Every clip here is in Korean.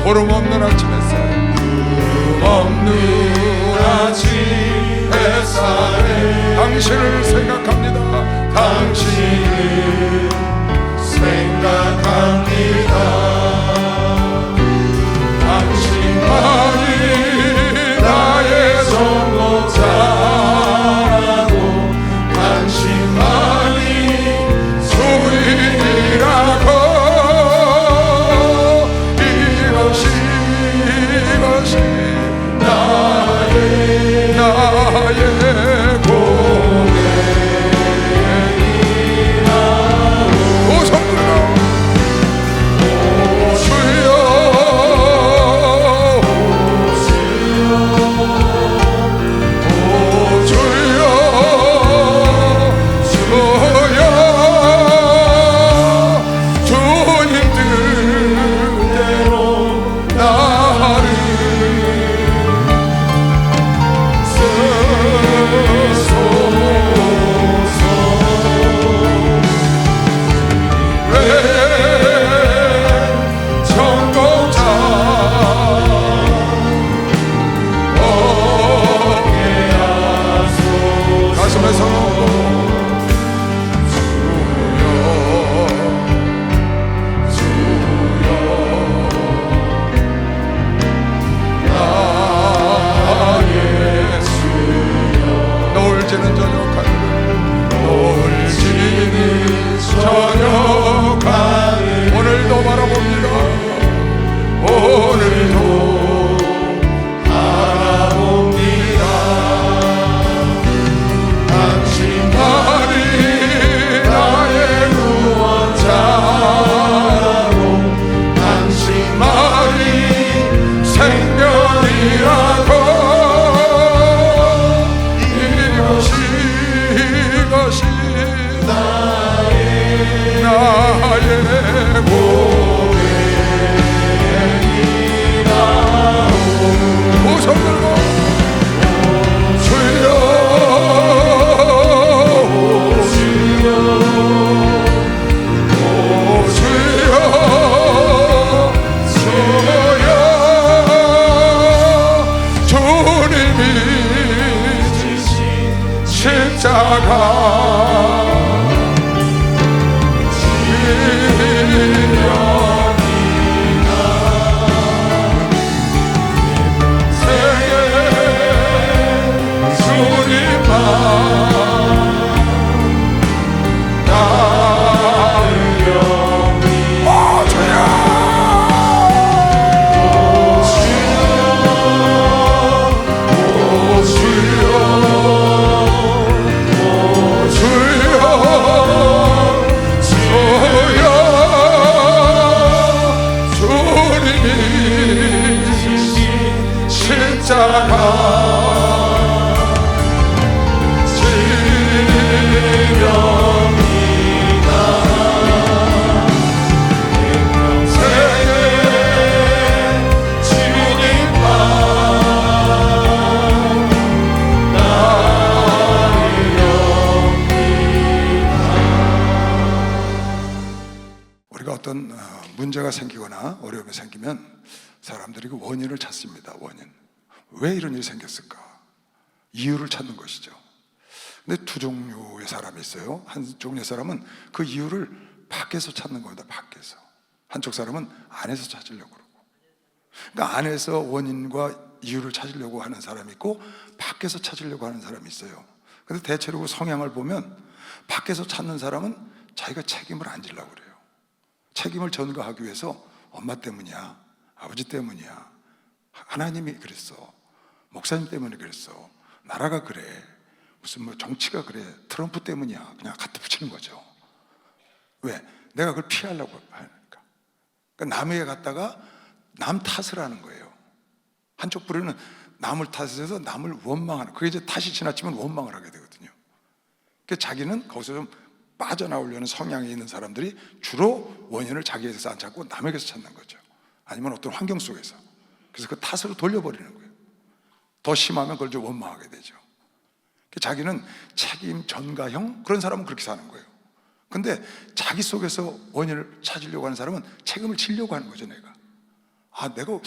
보름 없는 아침 햇살, 없는 아침 햇살에 당신을 생각합니다. 당신을 생각합니다. 당신만이 나의 전복자라고, 당신만이 주인이라고. 이것이 나의 고백이라. 오 성도들아, 주여 오늘도 바라봅니다. 오늘도 바라봅니다. 당신만이 나의 구원자라고, 당신만이 생명이라고. 이것이 나의 고백이라. 오 성들고 주여 주여 주여 주여. 주님이 지신 십자가 어떤 문제가 생기거나 어려움이 생기면 사람들이 그 원인을 찾습니다. 원인. 왜 이런 일이 생겼을까? 이유를 찾는 것이죠. 근데 두 종류의 사람이 있어요. 한 종류의 사람은 그 이유를 밖에서 찾는 겁니다. 밖에서. 한쪽 사람은 안에서 찾으려고 그러고. 그러니까 안에서 원인과 이유를 찾으려고 하는 사람이 있고 밖에서 찾으려고 하는 사람이 있어요. 근데 대체로 그 성향을 보면 밖에서 찾는 사람은 자기가 책임을 안 지려고 그래요. 책임을 전가하기 위해서 엄마 때문이야, 아버지 때문이야, 하나님이 그랬어, 목사님 때문에 그랬어, 나라가 그래, 무슨 뭐 정치가 그래, 트럼프 때문이야, 그냥 갖다 붙이는 거죠. 왜? 내가 그걸 피하려고 하니까. 그러니까 남에게 갖다가 남 탓을 하는 거예요. 한쪽 부류는 남을 탓해서 남을 원망하는, 그게 이제 탓이 지나치면 원망을 하게 되거든요. 그러니까 자기는 거기서 좀 빠져나오려는 성향이 있는 사람들이 주로 원인을 자기에게서 안 찾고 남에게서 찾는 거죠. 아니면 어떤 환경 속에서. 그래서 그 탓으로 돌려버리는 거예요. 더 심하면 그걸 좀 원망하게 되죠. 자기는 책임 전가형, 그런 사람은 그렇게 사는 거예요. 근데 자기 속에서 원인을 찾으려고 하는 사람은 책임을 지려고 하는 거죠. 내가 내가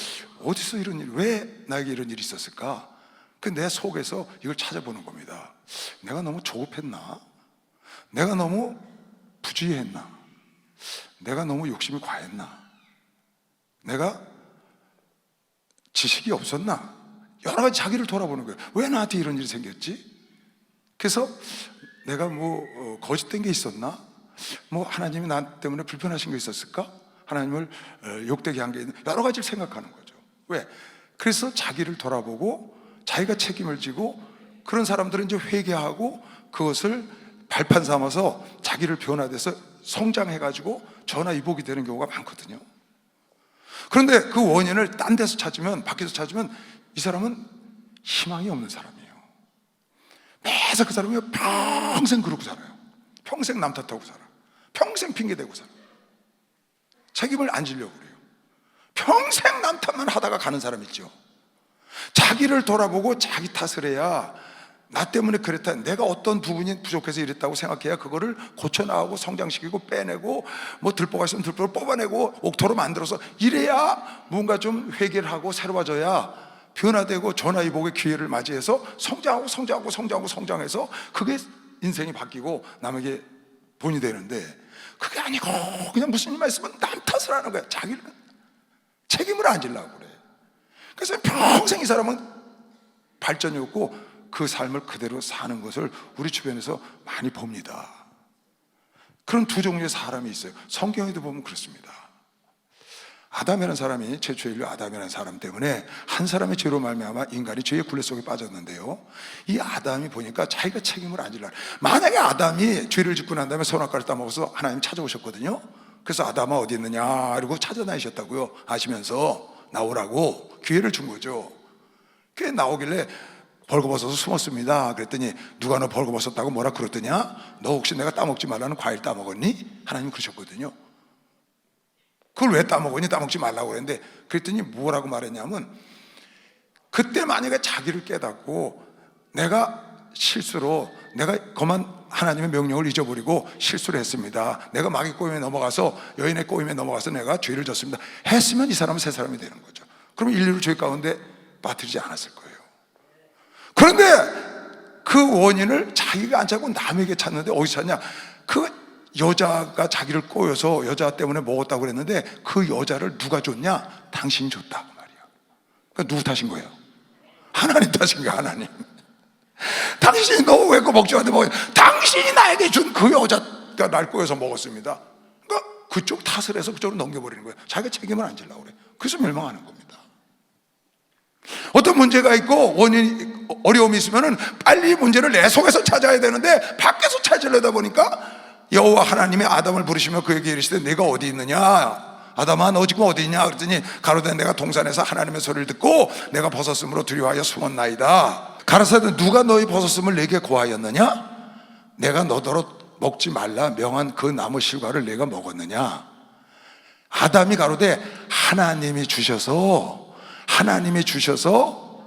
어디서 이런 일, 왜 나에게 이런 일이 있었을까? 내 속에서 이걸 찾아보는 겁니다. 내가 너무 조급했나? 내가 너무 부주의했나? 내가 너무 욕심이 과했나? 내가 지식이 없었나? 여러 가지 자기를 돌아보는 거예요. 왜 나한테 이런 일이 생겼지? 그래서 내가 거짓된 게 있었나? 하나님이 나 때문에 불편하신 게 있었을까? 하나님을 욕되게 한 게 있나? 여러 가지를 생각하는 거죠. 왜? 그래서 자기를 돌아보고 자기가 책임을 지고, 그런 사람들은 이제 회개하고 그것을 발판 삼아서 자기를 변화돼서 성장해가지고 전화위복이 되는 경우가 많거든요. 그런데 그 원인을 딴 데서 찾으면, 밖에서 찾으면 이 사람은 희망이 없는 사람이에요. 매사 그 사람이 평생 그러고 살아요. 평생 남 탓하고 살아. 평생 핑계대고 살아. 책임을 안 지려고 그래요. 평생 남 탓만 하다가 가는 사람 있죠. 자기를 돌아보고 자기 탓을 해야, 나 때문에 그랬다, 내가 어떤 부분이 부족해서 이랬다고 생각해야 그거를 고쳐나가고 성장시키고 빼내고, 들보가 있으면 들보를 뽑아내고 옥토로 만들어서 이래야 뭔가 좀 회개를 하고 새로워져야 변화되고 전화위복의 기회를 맞이해서 성장해서 그게 인생이 바뀌고 남에게 본이 되는데, 그게 아니고 그냥 무슨 일만 있으면 남 탓을 하는 거야. 자기를 책임을 안 지려고 그래. 그래서 평생 이 사람은 발전이 없고 그 삶을 그대로 사는 것을 우리 주변에서 많이 봅니다. 그런 두 종류의 사람이 있어요. 성경에도 보면 그렇습니다. 아담이라는 사람이, 최초의 인류 아담이라는 사람 때문에 한 사람의 죄로 말미암아 인간이 죄의 굴레 속에 빠졌는데요, 이 아담이 보니까 자기가 책임을 안 지려고, 만약에 아담이 죄를 짓고 난 다음에 선악과를 따먹어서 하나님 찾아오셨거든요. 그래서 아담아 어디 있느냐 이러고 찾아다니셨다고요. 아시면서 나오라고 기회를 준 거죠. 그게 나오길래 벌거벗어서 숨었습니다. 그랬더니 누가 너 벌거벗었다고 뭐라 그랬더냐? 너 혹시 내가 따먹지 말라는 과일 따먹었니? 하나님 그러셨거든요. 그걸 왜 따먹었니? 따먹지 말라고 그랬는데, 그랬더니 뭐라고 말했냐면, 그때 만약에 자기를 깨닫고 내가 실수로, 내가 그만 하나님의 명령을 잊어버리고 실수를 했습니다, 내가 마귀 꼬임에 넘어가서, 여인의 꼬임에 넘어가서 내가 죄를 졌습니다 했으면 이 사람은 새 사람이 되는 거죠. 그럼 인류를 죄 가운데 빠뜨리지 않았을 거예요. 그런데 그 원인을 자기가 안 찾고 남에게 찾는데, 어디서 찾냐? 그 여자가 자기를 꼬여서 여자 때문에 먹었다고 그랬는데, 그 여자를 누가 줬냐? 당신이 줬다고 말이야. 그러니까 누구 탓인 거예요? 하나님 탓인 거야. 하나님. 당신이 너 왜 그 먹지 않는데 당신이 나에게 준 그 여자가 날 꼬여서 먹었습니다. 그러니까 그쪽 탓을 해서 그쪽으로 넘겨버리는 거예요. 자기가 책임을 안 지려고 그래. 그래서 멸망하는 겁니다. 어떤 문제가 있고 원인이, 어려움이 있으면은 빨리 문제를 내 속에서 찾아야 되는데 밖에서 찾으려다 보니까, 여호와 하나님이 아담을 부르시며 그에게 이르시되 내가 어디 있느냐? 아담아 너 지금 어디 있냐? 그랬더니 가로되 내가 동산에서 하나님의 소리를 듣고 내가 벗었으므로 두려워하여 숨었나이다. 가라사대 누가 너희 벗었음을 내게 고하였느냐? 내가 너더러 먹지 말라 명한 그 나무 실과를 내가 먹었느냐? 아담이 가로되 하나님이 주셔서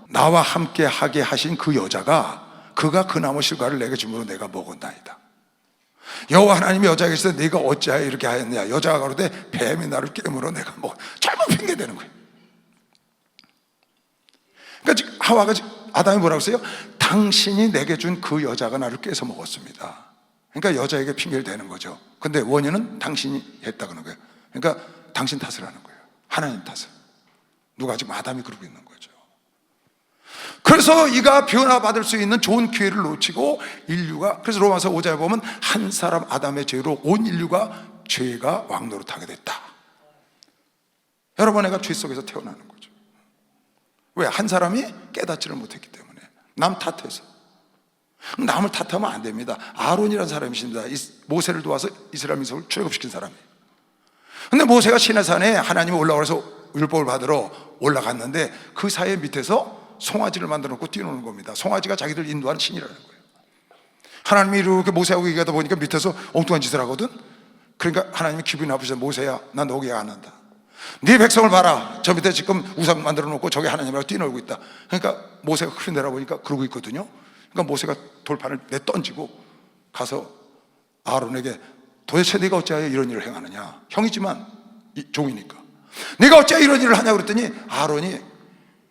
나와 함께 하게 하신 그 여자가, 그가 그 나무 실과를 내게 주므로 내가 먹었나이다. 여호와 하나님이 여자에게 있어 네가 어찌하여 이렇게 하였느냐? 여자가 가로되 뱀이 나를 깨물어 내가 잘못 핑계대는 거예요. 그러니까 하와가, 아담이 뭐라고 했어요? 당신이 내게 준 그 여자가 나를 깨서 먹었습니다. 그러니까 여자에게 핑계를 대는 거죠. 근데 원인은 당신이 했다는 거예요. 그러니까 당신 탓을 하는 거예요. 하나님 탓을. 누가 지금 아담이 그러고 있는 거죠. 그래서 이가 변화받을 수 있는 좋은 기회를 놓치고 인류가, 그래서 로마서 5장에 보면 한 사람 아담의 죄로 온 인류가 죄가 왕노릇하게 됐다. 여러 번 애가 죄 속에서 태어나는 거죠. 왜? 한 사람이 깨닫지를 못했기 때문에. 남 탓해서. 남을 탓하면 안 됩니다. 아론이라는 사람이 있습니다. 모세를 도와서 이스라엘 민족을 출애굽시킨 사람이에요. 근데 모세가 시내산에 하나님이 올라가서 율법을 받으러 올라갔는데, 그 사이 밑에서 송아지를 만들어 놓고 뛰노는 겁니다. 송아지가 자기들 인도하는 신이라는 거예요. 하나님이 이렇게 모세하고 얘기하다 보니까 밑에서 엉뚱한 짓을 하거든. 그러니까 하나님이 기분이 나쁘셔서, 모세야 난 너에게 안 한다. 네 백성을 봐라. 저 밑에 지금 우상 만들어 놓고 저게 하나님이라고 뛰놀고 있다. 그러니까 모세가 크게 내려보니까 그러고 있거든요. 그러니까 모세가 돌판을 내던지고 가서 아론에게 도대체 네가 어찌하여 이런 일을 행하느냐? 형이지만 종이니까 네가 어째 이런 일을 하냐고 그랬더니 아론이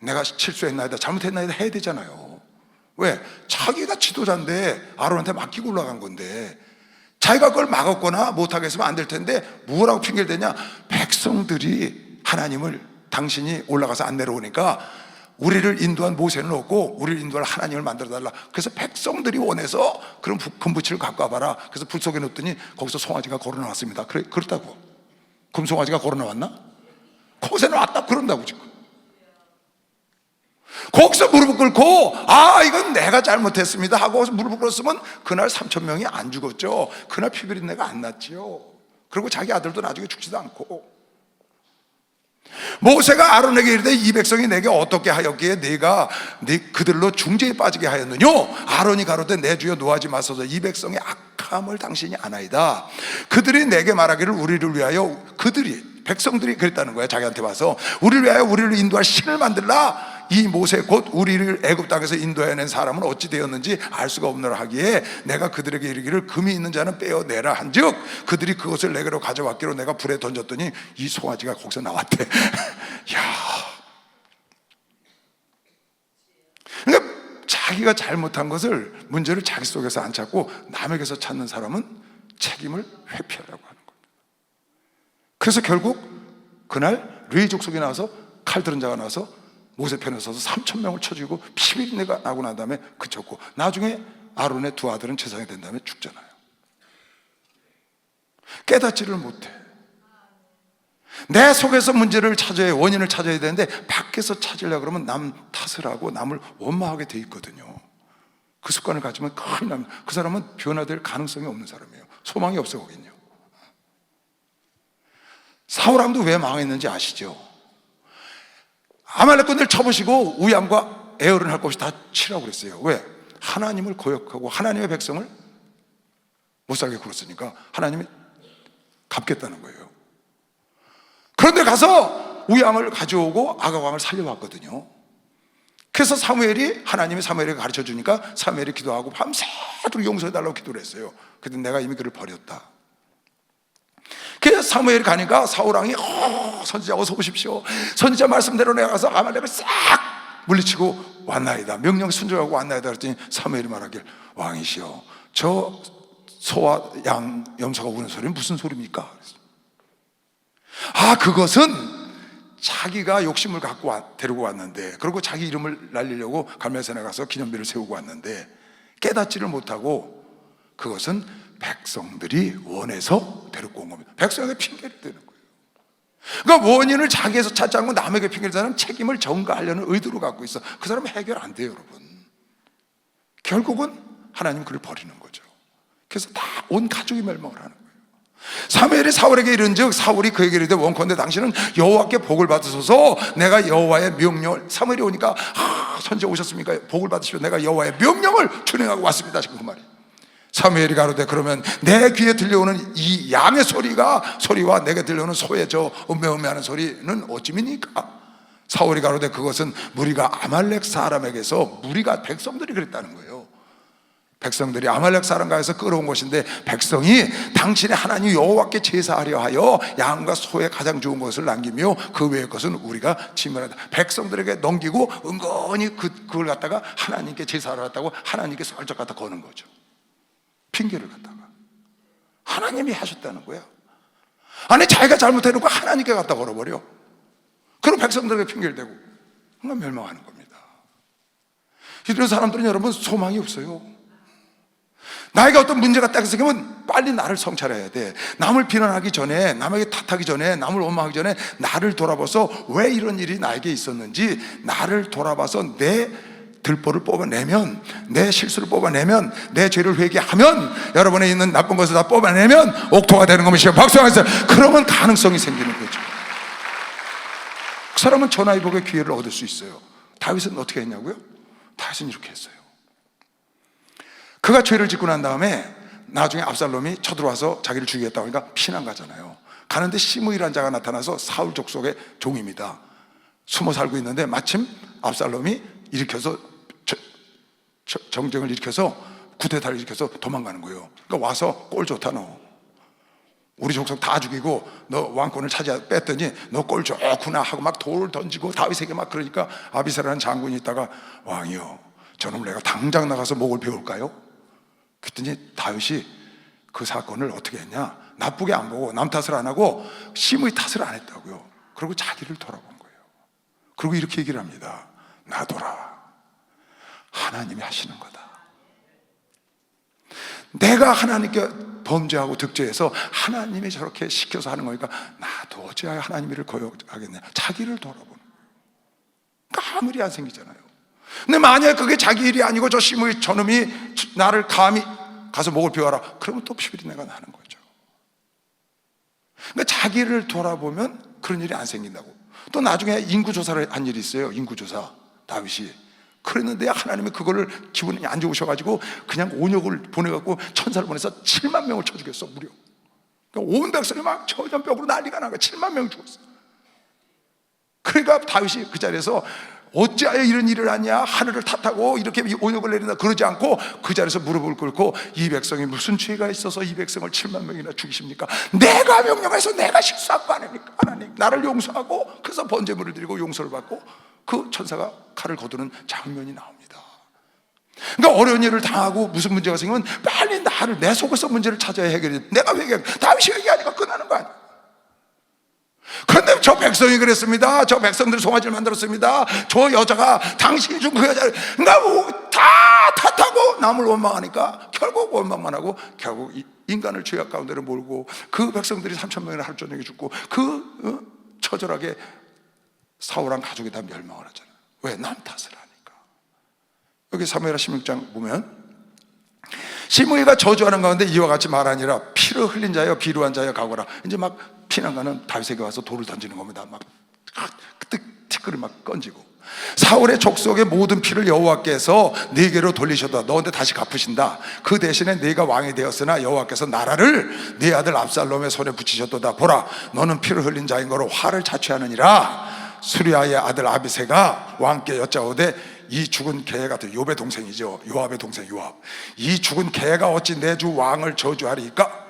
내가 실수했나이다, 잘못했나이다 해야 되잖아요. 왜? 자기가 지도자인데 아론한테 맡기고 올라간 건데 자기가 그걸 막았거나 못하게 했으면 안 될 텐데 뭐라고 핑계를 대냐? 백성들이 하나님을, 당신이 올라가서 안 내려오니까 우리를 인도한 모세는 없고 우리를 인도할 하나님을 만들어달라. 그래서 백성들이 원해서 그런 금붙이를 갖고 와봐라. 그래서 불 속에 넣었더니 거기서 송아지가 걸어 나왔습니다. 그렇다고. 금송아지가 걸어 나왔나? 거기서 나왔다 그런다고 지금. 거기서 무릎을 꿇고 아 이건 내가 잘못했습니다 하고 무릎을 꿇었으면 그날 3,000명이 안 죽었죠. 그날 피비린내가 안 났죠. 그리고 자기 아들도 나중에 죽지도 않고. 모세가 아론에게 이르되 이 백성이 내게 어떻게 하였기에 네가 그들로 중재에 빠지게 하였느뇨? 아론이 가로되 내 주여 노하지 마소서. 이 백성의 악함을 당신이 아나이다. 그들이 내게 말하기를 우리를 위하여, 백성들이 그랬다는 거야. 자기한테 와서 우리를 위하여 우리를 인도할 신을 만들라. 이 모세 곧 우리를 애굽 땅에서 인도해낸 사람은 어찌 되었는지 알 수가 없노라 하기에 내가 그들에게 이르기를 금이 있는 자는 빼어내라 한즉 그들이 그것을 내게로 가져왔기로 내가 불에 던졌더니 이 송아지가 거기서 나왔대. 야, 그러니까 자기가 잘못한 것을, 문제를 자기 속에서 안 찾고 남에게서 찾는 사람은 책임을 회피하라고 하는 겁니다. 그래서 결국 그날 르이 족속이 나와서 칼 들은 자가 나와서 모세 편에 서서 3,000명을 쳐 죽이고 피비린내가 나고 난 다음에 그쳤고, 나중에 아론의 두 아들은 제사장이 된 다음에 죽잖아요. 깨닫지를 못해. 내 속에서 문제를 찾아야, 원인을 찾아야 되는데 밖에서 찾으려고 그러면 남 탓을 하고 남을 원망하게 돼 있거든요. 그 습관을 가지면 큰일 납니다. 그 사람은 변화될 가능성이 없는 사람이에요. 소망이 없어 거긴요. 사울왕도 왜 망했는지 아시죠? 아말렉군들 쳐보시고 우얌과 에어른 할 것 없이 다 치라고 그랬어요. 왜? 하나님을 거역하고 하나님의 백성을 못 살게 굴었으니까 하나님이 갚겠다는 거예요. 그런데 가서 우얌을 가져오고 아가왕을 살려왔거든요. 그래서 하나님이 사무엘에게 가르쳐 주니까 사무엘이 기도하고 밤새도록 용서해달라고 기도를 했어요. 그런데 내가 이미 그를 버렸다. 그래서 사무엘이 가니까 사울왕이 선지자 어서 오십시오. 선지자 말씀대로 내가 가서 아말렉을 싹 물리치고 왔나이다. 명령 순종하고 왔나이다. 그랬더니 사무엘이 말하길 왕이시여 저 소와 양 염소가 우는 소리는 무슨 소리입니까? 아 그것은 자기가 욕심을 갖고 데리고 왔는데, 그리고 자기 이름을 날리려고 갈멜산에 가서 기념비를 세우고 왔는데 깨닫지를 못하고 그것은 백성들이 원해서 데리고 온 겁니다. 백성에게 핑계를 대는 거예요. 그러니까 원인을 자기에서 찾지 않고 남에게 핑계를 대는 책임을 전가하려는 의도로 갖고 있어. 그 사람은 해결 안 돼요, 여러분. 결국은 하나님 그를 버리는 거죠. 그래서 다 온 가족이 멸망을 하는 거예요. 사무엘이 사울에게 이른즉 사울이 그에게 이르되 원컨대 당신은 여호와께 복을 받으소서. 내가 여호와의 명령을, 사무엘이 오니까 선지자 오셨습니까? 복을 받으시오. 내가 여호와의 명령을 준행하고 왔습니다. 지금 그 말이. 사무엘이 가로되 그러면 내 귀에 들려오는 이 양의 소리와 내게 들려오는 소의 저 음매음매하는 소리는 어찌입니까? 사울이 가로되 그것은 무리가 아말렉 사람에게서, 무리가 백성들이 그랬다는 거예요. 백성들이 아말렉 사람가에서 끌어온 것인데 백성이 당신의 하나님 여호와께 제사하려 하여 양과 소의 가장 좋은 것을 남기며 그 외의 것은 우리가 지면하다. 백성들에게 넘기고 은근히 그걸 갖다가 하나님께 제사하러 왔다고 하나님께 설적 갖다 거는 거죠. 핑계를 갖다가 하나님이 하셨다는 거야. 아니 자기가 잘못해놓고 하나님께 갖다 걸어버려. 그럼 백성들에게 핑계를 대고 그건 멸망하는 겁니다. 이런 사람들은 여러분 소망이 없어요. 나에게 어떤 문제가 딱 생기면 빨리 나를 성찰해야 돼. 남을 비난하기 전에, 남에게 탓하기 전에, 남을 원망하기 전에 나를 돌아봐서 왜 이런 일이 나에게 있었는지 나를 돌아봐서 내 들보를 뽑아내면, 내 실수를 뽑아내면, 내 죄를 회개하면, 여러분에 있는 나쁜 것을 다 뽑아내면 옥토가 되는 것이요. 박수하면서 그러면 가능성이 생기는 거죠. 그 사람은 전화위복의 기회를 얻을 수 있어요. 다윗은 어떻게 했냐고요? 다윗은 이렇게 했어요. 그가 죄를 짓고 난 다음에 나중에 압살롬이 쳐들어와서 자기를 죽이겠다고 하니까 피난 가잖아요. 가는데 시므이라는 자가 나타나서 사울 족속의 종입니다. 숨어 살고 있는데 마침 압살롬이 일으켜서 정쟁을 일으켜서 쿠데타를 일으켜서 도망가는 거예요. 그러니까 와서 꼴 좋다 너. 우리 족속 다 죽이고 너 왕권을 뺐더니 너 꼴 좋구나 하고 막 돌을 던지고 다윗에게 막 그러니까 아비새라는 장군이 있다가 왕이요, 저놈을 내가 당장 나가서 목을 베울까요? 그랬더니 다윗이 그 사건을 어떻게 했냐, 나쁘게 안 보고 남 탓을 안 하고 심의 탓을 안 했다고요. 그리고 자기를 돌아본 거예요. 그리고 이렇게 얘기를 합니다. 놔둬라, 하나님이 하시는 거다. 내가 하나님께 범죄하고 득죄해서 하나님이 저렇게 시켜서 하는 거니까 나도 어찌하여 하나님 일을 거역하겠냐. 자기를 돌아보는 거예요. 그러니까 아무 일이 안 생기잖아요. 근데 만약에 그게 자기 일이 아니고 저 심의 저놈이 나를 감히 가서 목을 베어라, 그러면 또 피비린내가 나는 거죠. 그러니까 자기를 돌아보면 그런 일이 안 생긴다고. 또 나중에 인구조사를 한 일이 있어요. 인구조사, 다윗이. 그랬는데 하나님이 그거를 기분이 안 좋으셔가지고 그냥 온역을 보내갖고 천사를 보내서 7만 명을 쳐 죽였어, 무려. 그러니까 온 백성이 막 전염병으로 난리가 나고 7만 명이 죽었어. 그러니까 다윗이 그 자리에서 어찌하여 이런 일을 하냐, 하늘을 탓하고 이렇게 온역을 내린다 그러지 않고 그 자리에서 무릎을 꿇고 이 백성이 무슨 죄가 있어서 이 백성을 7만 명이나 죽이십니까? 내가 명령해서 내가 실수한 거 아닙니까? 하나님 나를 용서하고, 그래서 번제물을 드리고 용서를 받고 그 천사가 칼을 거두는 장면이 나옵니다. 그러니까 어려운 일을 당하고 무슨 문제가 생기면 빨리 나를, 내 속에서 문제를 찾아야 해결해. 내가 회개해. 다윗이 회개하니까 끝나는 거 아니야. 그런데 저 백성이 그랬습니다. 저 백성들 송아지를 만들었습니다. 저 여자가 당신이 준 그 여자를, 그러니까 다 탓하고 남을 원망하니까 결국 원망만 하고 결국 인간을 죄악 가운데로 몰고 그 백성들이 3,000명이나 하루 저녁에 죽고 처절하게 사울한 가족이 다 멸망을 하잖아요. 왜? 남 탓을 하니까. 여기 사무엘하 16장 보면 시므이가 저주하는 가운데 이와 같이 말하니라, 피를 흘린 자여 비루한 자여 가거라. 이제 막 피난가는 다윗에게 와서 돌을 던지는 겁니다. 막 티끌을 막 건지고, 사울의 족속의 모든 피를 여호와께서 네게로 돌리셔도 너한테 다시 갚으신다. 그 대신에 네가 왕이 되었으나 여호와께서 나라를 네 아들 압살롬의 손에 붙이셨도다. 보라, 너는 피를 흘린 자인 거로 화를 자취하느니라. 수리아의 아들 아비새가 왕께 여짜오되, 이 죽은 개 같은, 요압의 동생이죠. 요압의 동생 요압. 이 죽은 개가 어찌 내 주 왕을 저주하리까?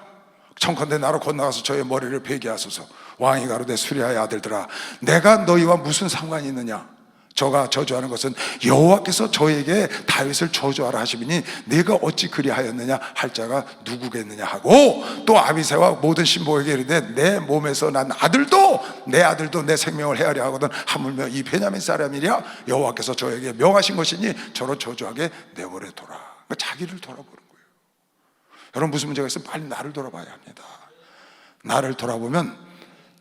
청컨대 나로 건너가서 저의 머리를 베게 하소서. 왕이 가로되, 수리아의 아들들아, 내가 너희와 무슨 상관이 있느냐? 저가 저주하는 것은 여호와께서 저에게 다윗을 저주하라 하시니 네가 어찌 그리하였느냐 할 자가 누구겠느냐 하고, 또 아비새와 모든 신복에게 이르되, 내 몸에서 난 아들도 내 아들도 내 생명을 헤아려 하거든 하물며 이 베냐민 사람이랴 여호와께서 저에게 명하신 것이니 저로 저주하게 내버려 둬라. 그러니까 자기를 돌아보는 거예요. 여러분, 무슨 문제가 있으면 빨리 나를 돌아봐야 합니다. 나를 돌아보면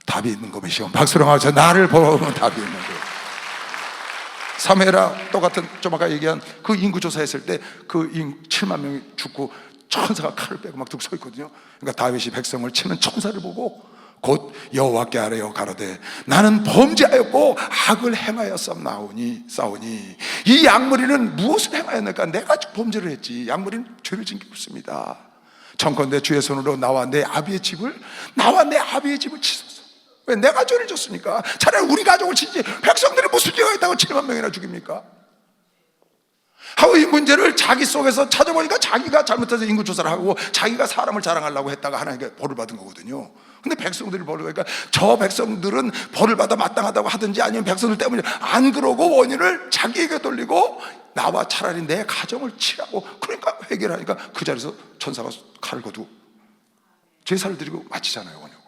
답이 있는 것이요. 박수로 하죠. 나를 보면 답이 있는 거예요. 사무엘하 똑같은, 좀 아까 얘기한 그 인구조사했을 때 그 7만 명이 죽고 천사가 칼을 빼고 막 서 있거든요. 그러니까 다윗이 백성을 치는 천사를 보고 곧 여호와께 아뢰어 가로되, 나는 범죄하였고 악을 행하여 싸우니 이 양무리는 무엇을 행하였는가? 내가 범죄를 했지. 양무리는 죄를 지은 게 없습니다. 청컨대 주의 손으로 나와 내 아비의 집을 치소서. 왜? 내가 죄를 졌으니까. 차라리 우리 가족을 치지, 백성들이 무슨 죄가 있다고 7만 명이나 죽입니까? 하고 이 문제를 자기 속에서 찾아보니까 자기가 잘못해서 인구조사를 하고 자기가 사람을 자랑하려고 했다가 하나님께 벌을 받은 거거든요. 근데 백성들이 벌을 받으니까 저 백성들은 벌을 받아 마땅하다고 하든지 아니면 백성들 때문에 안 그러고 원인을 자기에게 돌리고 나와 차라리 내 가정을 치라고, 그러니까 회개를 하니까 그 자리에서 천사가 칼을 거두고 제사를 드리고 마치잖아요, 원역을.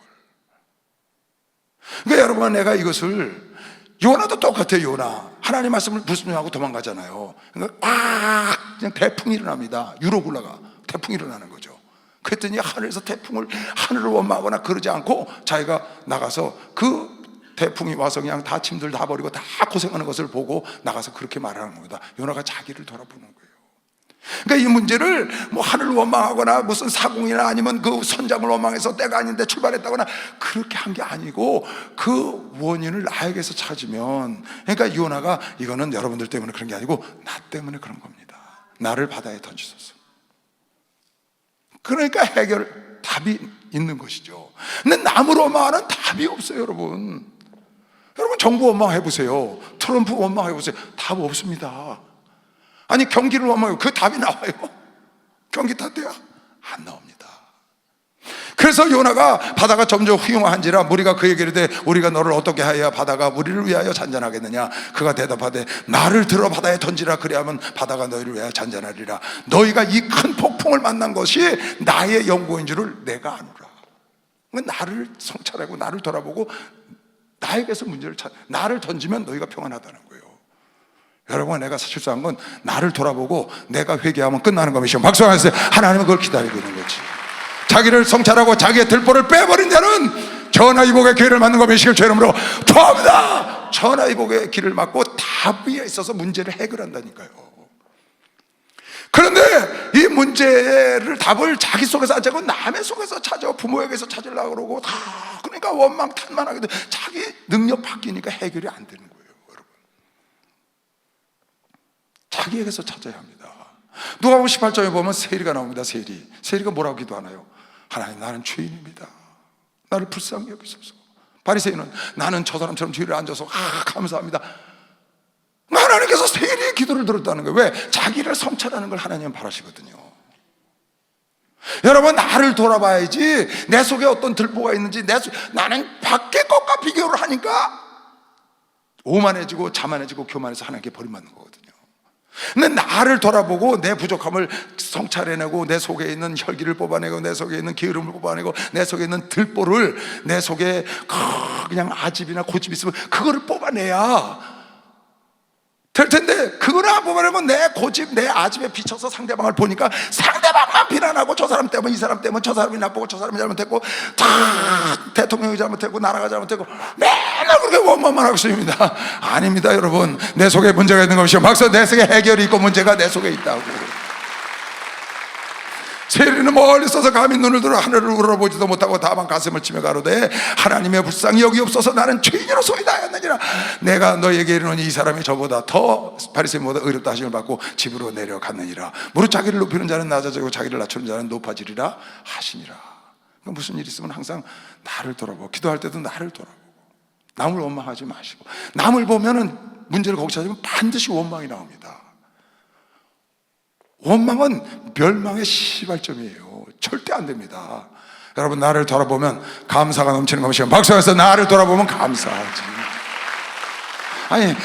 그러니까 여러분, 내가 이것을, 요나도 똑같아요. 요나 하나님 말씀을 불순종하고 도망가잖아요. 그러니까 그냥 태풍이 일어납니다. 유럽 올라가 태풍이 일어나는 거죠. 그랬더니 하늘에서 하늘을 원망하거나 그러지 않고 자기가 나가서 그 태풍이 와서 그냥 다 짐들 다 버리고 다 고생하는 것을 보고 나가서 그렇게 말하는 겁니다. 요나가 자기를 돌아보는 거예요. 그러니까 이 문제를 뭐 하늘을 원망하거나 무슨 사공이나 아니면 그 선장을 원망해서 때가 아닌데 출발했다거나 그렇게 한 게 아니고 그 원인을 나에게서 찾으면, 그러니까 요나가 이거는 여러분들 때문에 그런 게 아니고 나 때문에 그런 겁니다. 나를 바다에 던지소서. 그러니까 답이 있는 것이죠. 근데 남을 원망하는 답이 없어요, 여러분. 여러분, 정부 원망해보세요. 트럼프 원망해보세요. 답 없습니다. 아니, 경기를 원망해요. 그 답이 나와요? 경기 탓돼야 안 나옵니다. 그래서 요나가 바다가 점점 휘용한지라 무리가 그에게 이르되 우리가 너를 어떻게 하여야 바다가 우리를 위하여 잔잔하겠느냐. 그가 대답하되 나를 들어 바다에 던지라. 그리하면 바다가 너희를 위하여 잔잔하리라. 너희가 이 큰 폭풍을 만난 것이 나의 연고인 줄을 내가 아노라. 나를 성찰하고 나를 돌아보고 나에게서 문제를 나를 던지면 너희가 평안하다는 거예요. 여러분, 내가 실수한 건 나를 돌아보고 내가 회개하면 끝나는 것이죠. 박수 하세요. 하나님은 그걸 기다리고 있는 거지. 자기를 성찰하고 자기의 들보를 빼버린 자는 전하이복의 기회를 맞는 것 메시기를 주 이름으로 축복합니다. 전하이복의 길을 막고 답 위에 있어서 문제를 해결한다니까요. 그런데 이 문제를 답을 자기 속에서 안 찾고 남의 속에서 찾아, 부모에게서 찾으려고 그러고 다, 그러니까 원망 탄만하게 돼. 자기 능력 바뀌니까 해결이 안 되는 거예요. 여러분, 자기에게서 찾아야 합니다. 누가복음 18장에 보면 세리가 나옵니다. 세리가 뭐라고 기도하나요? 하나님, 나는 죄인입니다. 나를 불쌍히 여기소서. 바리새인은 나는 저 사람처럼 뒤를 앉아서 감사합니다. 하나님께서 세리의 기도를 들었다는 거예요. 왜? 자기를 성찰하는 걸 하나님은 바라시거든요. 여러분, 나를 돌아봐야지 내 속에 어떤 들보가 있는지. 나는 밖의 것과 비교를 하니까 오만해지고 자만해지고 교만해서 하나님께 버림받는 거거든요. 근데 나를 돌아보고 내 부족함을 성찰해내고 내 속에 있는 혈기를 뽑아내고 내 속에 있는 게으름을 뽑아내고 내 속에 있는 들보를, 내 속에 그냥 아집이나 고집이 있으면 그거를 뽑아내야 될 텐데, 그거를 안 뽑아내면 내 고집, 내 아집에 비춰서 상대방을 보니까 상대방만 비난하고 저 사람 때문에, 이 사람 때문에, 저 사람이 나쁘고 저 사람이 잘못했고 다 대통령이 잘못했고 나라가 잘못했고 맨날 그렇게 원망만 하고 있습니다. 아닙니다, 여러분. 내 속에 문제가 있는 것이요, 막상 내 속에 해결이 있고 문제가 내 속에 있다고. 세리는 멀리 서서 감히 눈을 들어 하늘을 우러러보지도 못하고 다만 가슴을 치며 가로되 하나님의 불쌍히 여기옵소서. 나는 죄인으로소이다 하였느니라. 내가 너에게 이르노니 이 사람이 저보다 더 바리새인보다 의롭다 하심을 받고 집으로 내려갔느니라. 무릇 자기를 높이는 자는 낮아지고 자기를 낮추는 자는 높아지리라 하시니라. 그러니까 무슨 일이 있으면 항상 나를 돌아보고, 기도할 때도 나를 돌아보고, 남을 원망하지 마시고. 남을 보면은 문제를 거기 찾으면 반드시 원망이 나옵니다. 원망은 멸망의 시발점이에요. 절대 안 됩니다. 여러분, 나를 돌아보면 감사가 넘치는 것이에요. 박수해서 나를 돌아보면 감사하지. 아니,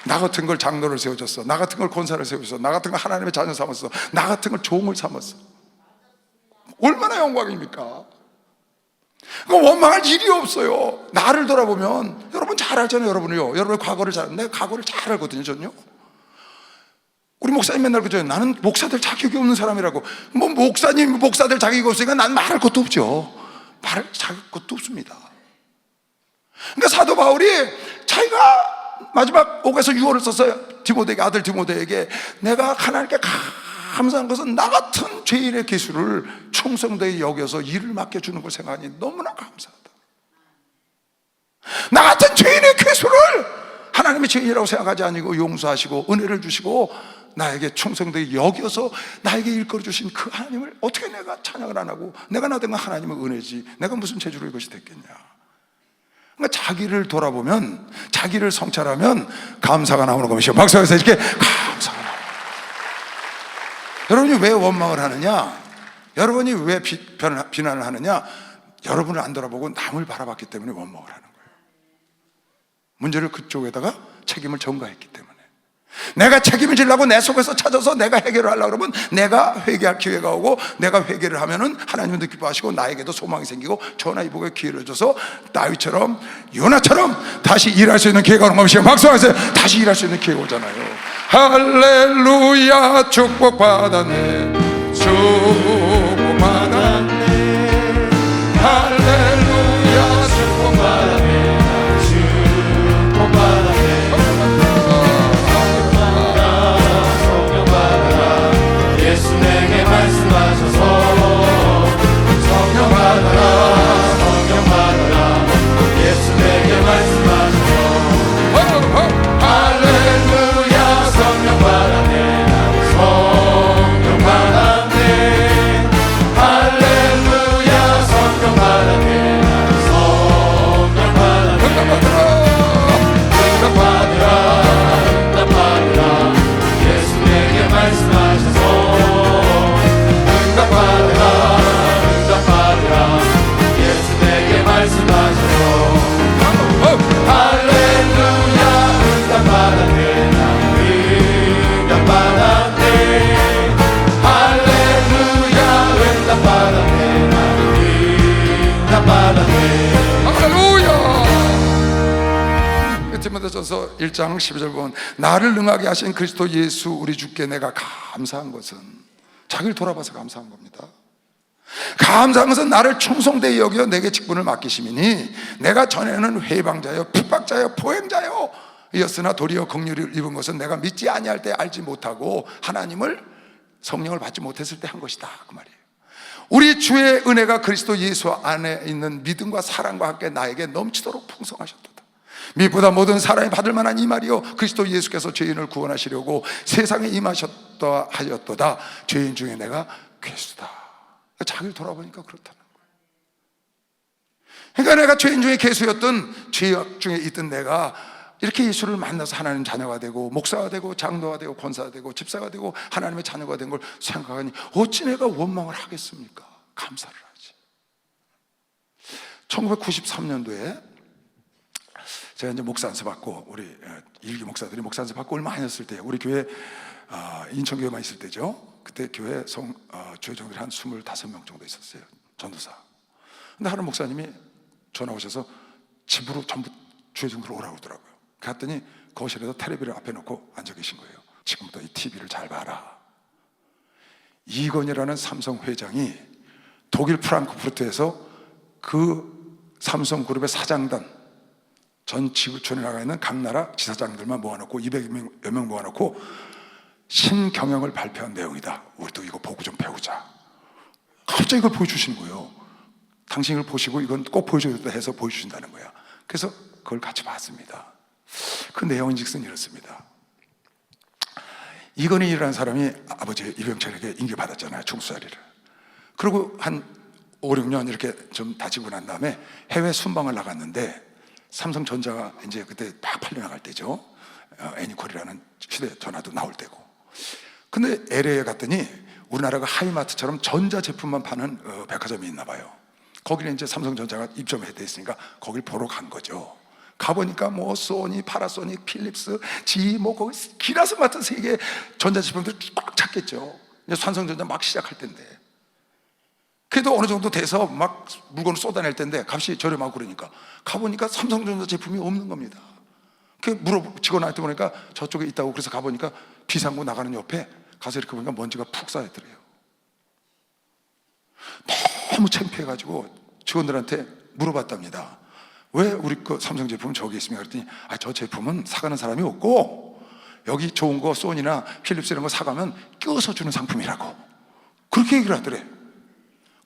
나 같은 걸 장로를 세워줬어. 나 같은 걸 권사를 세워줬어. 나 같은 걸 하나님의 자녀 삼았어. 나 같은 걸 종을 삼았어. 얼마나 영광입니까? 그러니까 원망할 일이 없어요. 나를 돌아보면. 여러분 잘 알잖아요. 여러분이요, 여러분의 과거를 내가 과거를 잘 알거든요. 전요. 우리 목사님 맨날 그러죠. 나는 목사될 자격이 없는 사람이라고. 뭐 목사될 자격이 없으니까 난 말할 것도 없죠. 말할 것도 없습니다. 그러니까 사도 바울이 자기가 마지막 옥에서 유언을 썼어요. 디모데에게, 아들 디모데에게. 내가 하나님께 감사한 것은 나 같은 죄인의 기술을 충성되게 여겨서 일을 맡겨주는 걸 생각하니 너무나 감사하다. 나 같은 죄인의 기술을 하나님의 죄인이라고 생각하지 아니고 용서하시고 은혜를 주시고 나에게 충성되게 여겨서 나에게 일거리 주신 그 하나님을 어떻게 내가 찬양을 안 하고, 내가 나된 건 하나님의 은혜지 내가 무슨 재주로 이것이 됐겠냐. 그러니까 자기를 돌아보면, 자기를 성찰하면 감사가 나오는 것이요. 박수해서 이렇게 감사가 나와요. 여러분이 왜 원망을 하느냐, 여러분이 왜 비난을 하느냐, 여러분을 안 돌아보고 남을 바라봤기 때문에 원망을 하는 거예요. 문제를 그쪽에다가 책임을 전가했기 때문에. 내가 책임을 지려고 내 속에서 찾아서 내가 해결을 하려고 그러면 내가 회개할 기회가 오고, 내가 회개를 하면은 하나님도 기뻐하시고 나에게도 소망이 생기고 전하이복의 기회를 줘서 다윗처럼, 요나처럼 다시 일할 수 있는 기회가 오는 것이에요. 박수하세요. 다시 일할 수 있는 기회가 오잖아요. 할렐루야, 축복받았네, 축복받았네, 할렐루야, 축복받았네, 축복받았네. 예수 내게 말씀하셔서 성령 받아라, 성령 받아라. 예수 내게 말씀하셔서 할렐루야, 성령 받았네, 성령 받았네. 고린도전서 1장 12절 보면 나를 능하게 하신 그리스도 예수 우리 주께 내가 감사한 것은, 자기를 돌아봐서 감사한 겁니다. 감사한 것은 나를 충성되이 여겨 내게 직분을 맡기심이니 내가 전에는 회방자여 핍박자여 포행자여 이었으나 도리어 긍휼을 입은 것은 내가 믿지 아니할 때 알지 못하고 하나님을 성령을 받지 못했을 때 한 것이다, 그 말이에요. 우리 주의 은혜가 그리스도 예수 안에 있는 믿음과 사랑과 함께 나에게 넘치도록 풍성하셨도다. 믿보다 모든 사람이 받을 만한 이 말이요 그리스도 예수께서 죄인을 구원하시려고 세상에 임하셨다 하였도다. 죄인 중에 내가 괴수다. 자기를 돌아보니까 그렇다는 거예요. 그러니까 내가 죄인 중에 괴수였던, 죄악 중에 있던 내가 이렇게 예수를 만나서 하나님 자녀가 되고 목사가 되고 장로가 되고 권사가 되고 집사가 되고 하나님의 자녀가 된 걸 생각하니 어찌 내가 원망을 하겠습니까? 감사를 하지. 1993년도에 제가 이제 목사 안수 받고, 우리 일기 목사들이 목사 안수 받고 얼마 안 했을 때, 우리 교회 인천교회만 있을 때죠. 그때 교회 주회종들이 한 25명 정도 있었어요, 전도사. 근데 하는 목사님이 전화 오셔서 집으로 전부 주회종들 오라고 그러더라고요. 갔더니 거실에서 텔레비를 앞에 놓고 앉아 계신 거예요. 지금부터 이 TV를 잘 봐라. 이건희라는 삼성 회장이 독일 프랑크푸르트에서 그 삼성그룹의 사장단, 전 지구촌에 나가 있는 각 나라 지사장들만 모아놓고 200여 명 모아놓고 신경영을 발표한 내용이다. 우리도 이거 보고 좀 배우자. 갑자기 이걸 보여주시는 거예요. 당신을 보시고 이건 꼭 보여줘야 해서 보여주신다는 거야. 그래서 그걸 같이 봤습니다. 그 내용인즉슨 이렇습니다. 이건희라는 사람이 아버지 이병철에게 인계받았잖아요, 총수자리를. 그리고 한 5, 6년 이렇게 좀 다지고 난 다음에 해외 순방을 나갔는데, 삼성전자가 이제 그때 막 팔려나갈 때죠. 애니콜이라는 휴대전화도 나올 때고. 근데 LA에 갔더니 우리나라가 하이마트처럼 전자제품만 파는 백화점이 있나 봐요. 거기는 이제 삼성전자가 입점해 돼 있으니까 거길 보러 간 거죠. 가보니까 뭐 소니, 파나소닉, 필립스, GE 뭐 거기 기라스 같은 세계 전자제품들 꽉 찼겠죠. 이제 삼성전자 막 시작할 때인데, 그래도 어느 정도 돼서 막 물건을 쏟아낼 때인데 값이 저렴하고 그러니까 가보니까 삼성전자 제품이 없는 겁니다. 그 직원한테 보니까 저쪽에 있다고, 그래서 가보니까 비상구 나가는 옆에 가서 이렇게 보니까 먼지가 푹 쌓여있더래요. 너무 창피해가지고 직원들한테 물어봤답니다. 왜 우리 그 삼성 제품은 저기 있습니까? 그랬더니 저 제품은 사가는 사람이 없고 여기 좋은 거 소니나 필립스 이런 거 사가면 끼워서 주는 상품이라고, 그렇게 얘기를 하더래.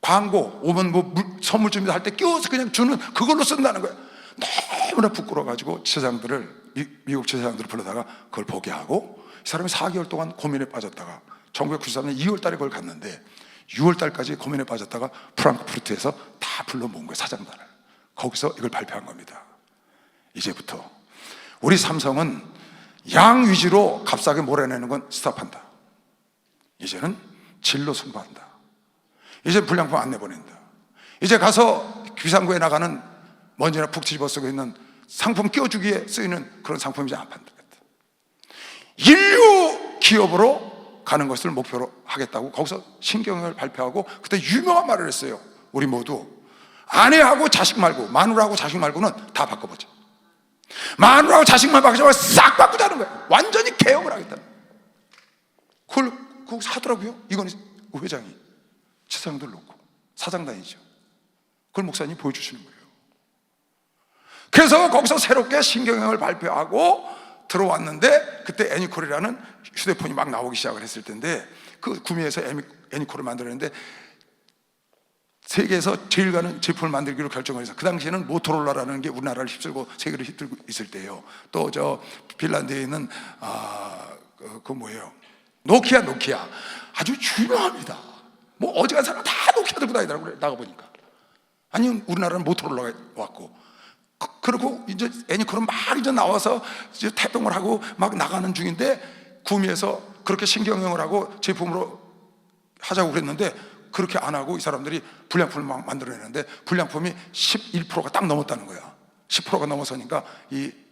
광고 오면 뭐 선물 줍니다 할 때 끼워서 그냥 주는, 그걸로 쓴다는 거야. 너무나 부끄러워가지고 지사장들을, 미국 지사장들을 불러다가 그걸 보게 하고, 이 사람이 4개월 동안 고민에 빠졌다가 1993년 2월 달에 그걸 갔는데 6월 달까지 고민에 빠졌다가 프랑크푸르트에서 다 불러 모은 거예요, 사장단을. 거기서 이걸 발표한 겁니다. 이제부터 우리 삼성은 양 위주로 값싸게 몰아내는 건 스탑한다. 이제는 질로 승부한다. 이제 불량품 안 내보낸다. 이제 가서 비상구에 나가는 먼지나 푹 뒤집어 쓰고 있는 상품 끼워주기에 쓰이는 그런 상품 이제 안 판다. 인류 기업으로 가는 것을 목표로 하겠다고 거기서 신경을 발표하고, 그때 유명한 말을 했어요. 우리 모두 아내하고 자식 말고, 마누라하고 자식 말고는 다 바꿔보자. 마누라하고 자식만 바꾸자고 싹 바꾸자는 거예요. 완전히 개혁을 하겠다는 거예요. 그걸 거기서 하더라고요. 이건 회장이 지사장들 놓고 사장단이죠. 그걸 목사님이 보여주시는 거예요. 그래서 거기서 새롭게 신경영을 발표하고 들어왔는데, 그때 애니콜이라는 휴대폰이 막 나오기 시작을 했을 텐데, 그 구미에서 애니콜을 만들었는데 세계에서 제일 가는 제품을 만들기로 결정을 해서, 그 당시에는 모토로라라는 게 우리나라를 휩쓸고 세계를 휩쓸고 있을 때예요. 또 저 핀란드에 있는 그 뭐예요, 노키아 아주 유명합니다. 뭐 어디 간 사람 다 노키아 들고 다니더라고요, 나가보니까. 아니 우리나라는 모토로라가 왔고, 그리고 이제 애니콜은 막 이제 나와서 이제 태동을 하고 막 나가는 중인데, 구미에서 그렇게 신경영을 하고 제품으로 하자고 그랬는데 그렇게 안 하고 이 사람들이 불량품을 막 만들어내는데 불량품이 11%가 딱 넘었다는 거야. 10%가 넘어서니까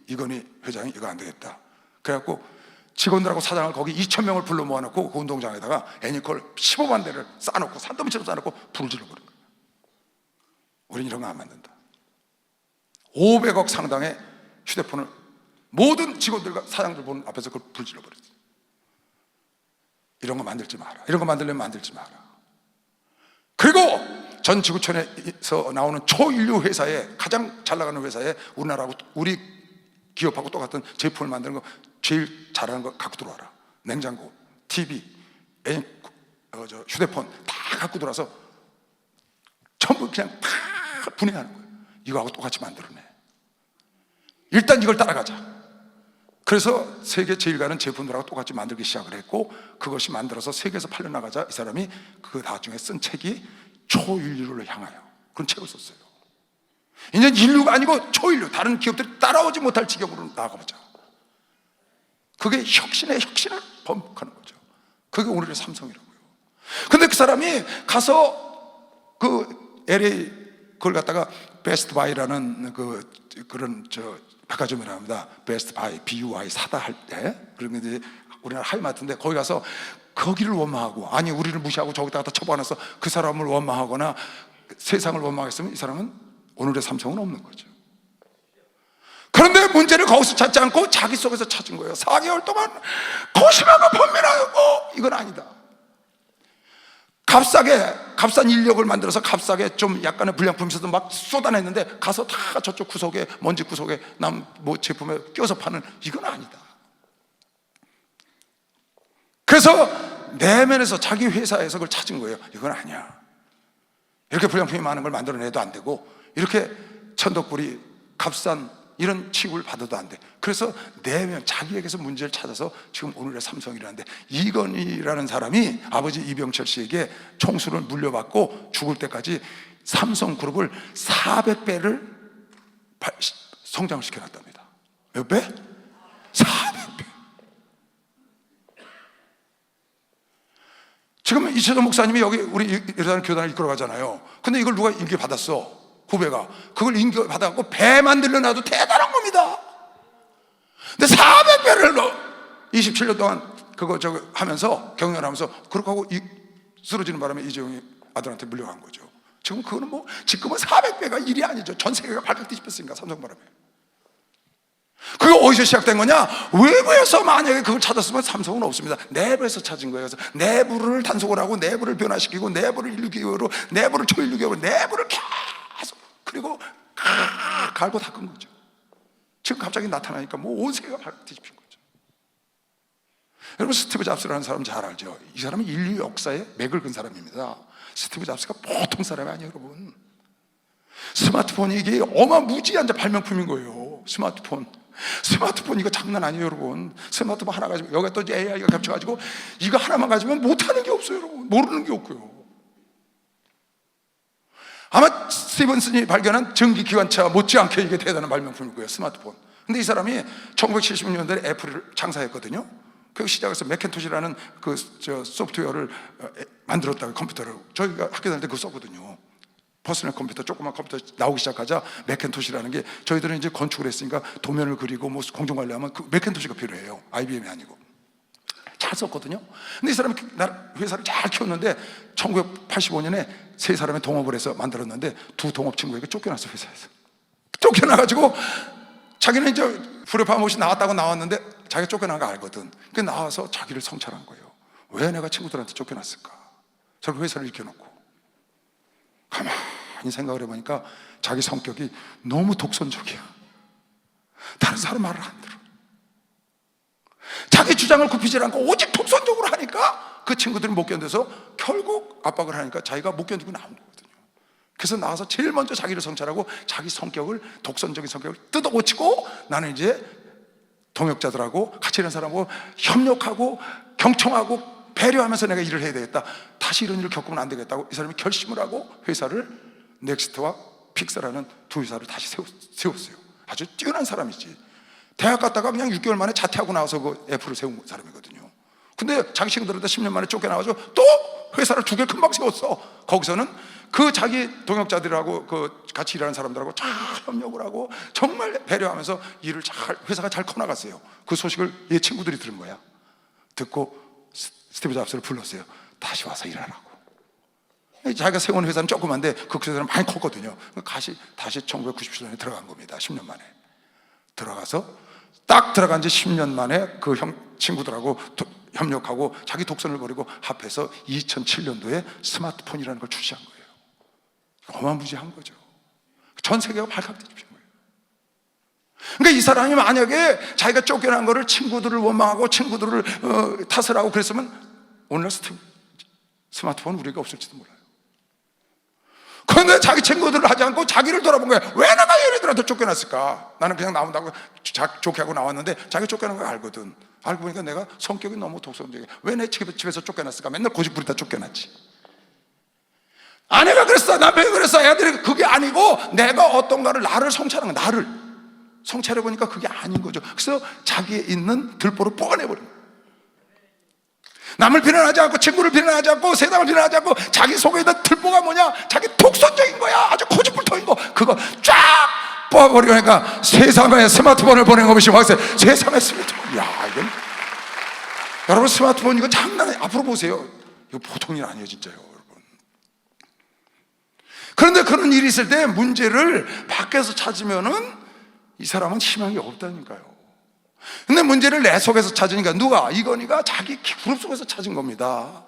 이건희 회장이 이거 안 되겠다. 그래갖고 직원들하고 사장을 거기 2,000명을 불러 모아놓고 그 운동장에다가 애니콜 15만 대를 쌓아놓고 산더미처럼 쌓아놓고 불을 질러버린 거야. 우린 이런 거 안 만든다. 500억 상당의 휴대폰을 모든 직원들과 사장들 보는 앞에서 그걸 불질러 버렸어요. 이런 거 만들지 마라. 이런 거 만들려면 만들지 마라. 그리고 전 지구촌에서 나오는 초인류 회사에, 가장 잘 나가는 회사에 우리나라하고 우리 기업하고 똑같은 제품을 만드는 거 제일 잘하는 거 갖고 들어와라. 냉장고, TV, 휴대폰 다 갖고 들어와서 전부 그냥 다 분해하는 거예요. 이거하고 똑같이 만들어내. 일단 이걸 따라가자. 그래서 세계 제일 가는 제품들하고 똑같이 만들기 시작을 했고, 그것이 만들어서 세계에서 팔려나가자 이 사람이 그 나중에 쓴 책이 초인류를 향하여, 그런 책을 썼어요. 이제 인류가 아니고 초인류, 다른 기업들이 따라오지 못할 지경으로 나가보자. 그게 혁신의 혁신을 번복하는 거죠. 그게 오늘의 삼성이라고요. 근데 그 사람이 가서 그 LA 그걸 갖다가 베스트 바이라는 그런 백화점이라고 합니다. 베스트 바이, BUI 사다 할 때, 그러면 이제 우리나라 하이마트인데 거기 가서 거기를 원망하고, 아니 우리를 무시하고 저기다 갖다 쳐박아놔서 그 사람을 원망하거나 세상을 원망했으면 이 사람은 오늘의 삼성은 없는 거죠. 그런데 문제를 거기서 찾지 않고 자기 속에서 찾은 거예요. 4개월 동안 고심하고 번민하고, 이건 아니다. 값싼 인력을 만들어서 값싸게 좀 약간의 불량품이 있어도 막 쏟아냈는데 가서 다 저쪽 구석에, 먼지 구석에 뭐 제품에 껴서 파는, 이건 아니다. 그래서 내면에서 자기 회사에서 그걸 찾은 거예요. 이건 아니야. 이렇게 불량품이 많은 걸 만들어내도 안 되고, 이렇게 천덕불이 값싼 이런 취급을 받아도 안 돼. 그래서 내면 자기에게서 문제를 찾아서 지금 오늘의 삼성이라는데, 이건희라는 사람이 아버지 이병철 씨에게 총수를 물려받고 죽을 때까지 삼성그룹을 400배를 성장을 시켜놨답니다. 몇 배? 400배. 지금 이철성 목사님이 여기 우리 이러다는 교단을 이끌어 가잖아요. 근데 이걸 누가 인기받았어? 후배가. 그걸 인기받아갖고 배 만들려 놔도 대단한 겁니다. 근데 400배를 27년 동안 그거 하면서 경영하면서 그렇게 하고 쓰러지는 바람에 이재용이 아들한테 물려간 거죠. 지금 그거는 뭐 지금은 400배가 일이 아니죠. 전 세계가 발칵 뒤집혔으니까, 삼성 바람에. 그게 어디서 시작된 거냐? 외부에서 만약에 그걸 찾았으면 삼성은 없습니다. 내부에서 찾은 거예요. 그래서 내부를 단속을 하고, 내부를 변화시키고, 내부를 인류기업으로, 내부를 초인류기업으로, 내부를 계속, 그리고 갈고 닦은 거죠. 지금 갑자기 나타나니까 뭐 온 세계가 발칵 뒤집힌 거죠. 여러분, 스티브 잡스라는 사람 잘 알죠? 이 사람은 인류 역사에 맥을 근 사람입니다. 스티브 잡스가 보통 사람이 아니에요, 여러분. 스마트폰이 이게 어마무지한 발명품인 거예요. 스마트폰 이거 장난 아니에요, 여러분. 스마트폰 하나 가지고, 여기가 또 AI가 겹쳐가지고 이거 하나만 가지면 못하는 게 없어요, 여러분. 모르는 게 없고요. 아마 스티븐슨이 발견한 전기기관차 못지않게 이게 대단한 발명품일 거예요, 스마트폰. 근데 이 사람이 1970년대에 애플을 창사했거든요. 그 시작해서 맥킨토시라는 소프트웨어를 만들었다고, 컴퓨터를. 저희가 학교 다닐 때 그거 썼거든요. 퍼스널 컴퓨터, 조그만 컴퓨터 나오기 시작하자 맥킨토시라는 게, 저희들은 이제 건축을 했으니까 도면을 그리고 뭐 공정관리하면 그 맥킨토시가 필요해요. IBM이 아니고. 잘 썼거든요. 근데 이 사람이 회사를 잘 키웠는데 1985년에 세 사람의 동업을 해서 만들었는데, 두 동업 친구에게 쫓겨났어, 회사에서. 쫓겨나가지고 자기는 이제 불협화 못이 나왔다고 나왔는데 자기가 쫓겨난 거 알거든. 그 나와서 자기를 성찰한 거예요. 왜 내가 친구들한테 쫓겨났을까? 저렇게 회사를 일으켜놓고. 가만히 생각을 해보니까 자기 성격이 너무 독선적이야. 다른 사람 말을 안 들어. 자기 주장을 굽히지 않고 오직 독선적으로 하니까 그 친구들이 못 견뎌서 결국 압박을 하니까 자기가 못 견디고 나온 거거든요. 그래서 나와서 제일 먼저 자기를 성찰하고 자기 성격을, 독선적인 성격을 뜯어고치고, 나는 이제 동역자들하고 같이 일하는 사람하고 협력하고 경청하고 배려하면서 내가 일을 해야 되겠다. 다시 이런 일을 겪으면 안 되겠다고 이 사람이 결심을 하고 회사를, 넥스트와 픽사라는 두 회사를 다시 세웠어요. 아주 뛰어난 사람이지. 대학 갔다가 그냥 6개월 만에 자퇴하고 나와서 그 애플을 세운 사람이거든요. 근데 자기 친구들한테 10년 만에 쫓겨나가지고 또 회사를 2개 금방 세웠어. 거기서는 그 자기 동역자들하고 그 같이 일하는 사람들하고 잘 협력을 하고 정말 배려하면서 일을 회사가 잘 커나갔어요. 그 소식을 얘 친구들이 들은 거야. 듣고 스티브 잡스를 불렀어요. 다시 와서 일하라고. 자기가 세운 회사는 조그만데 그 회사는 많이 컸거든요. 다시 1997년에 들어간 겁니다. 10년 만에 들어가서 딱 들어간 지 10년 만에 그 친구들하고 협력하고 자기 독선을 벌이고 합해서 2007년도에 스마트폰이라는 걸 출시한 거예요. 어마무지한 거죠. 전 세계가 발칵 뒤집힌 거예요. 그러니까 이 사람이 만약에 자기가 쫓겨난 거를 친구들을 원망하고 친구들을 탓을 하고 그랬으면 오늘날 스마트폰 우리가 없을지도 몰라요. 그런데 자기 친구들을 하지 않고 자기를 돌아본 거야. 왜 내가 얘네들한테 쫓겨났을까? 나는 그냥 나온다고 좋게 하고 나왔는데 자기 쫓겨난 거 알거든. 알고 보니까 내가 성격이 너무 독선적이야. 왜 내 집에서 쫓겨났을까? 맨날 고집 부리다 쫓겨났지. 아내가 그랬어, 남편이 그랬어, 애들이. 그게 아니고 내가 어떤가를, 나를 성찰하는 거야. 나를 성찰해 보니까 그게 아닌 거죠. 그래서 자기에 있는 들보를 뽑아내버린 거야. 남을 비난하지 않고, 친구를 비난하지 않고, 세상을 비난하지 않고, 자기 속에 있는 들보가 뭐냐? 자기 독선적인 거야. 아주 고집불통인 거. 그거 쫙 뽑아버리니까 세상에 스마트폰을 보낸 것이 확실해. 세상에 스마트폰. 야, 이건 여러분, 스마트폰 이거 장난 아니에요. 앞으로 보세요. 이거 보통 일 아니에요, 진짜요, 여러분. 그런데 그런 일이 있을 때 문제를 밖에서 찾으면은 이 사람은 희망이 없다니까요. 근데 문제를 내 속에서 찾으니까 누가? 이건희가 자기 그룹 속에서 찾은 겁니다.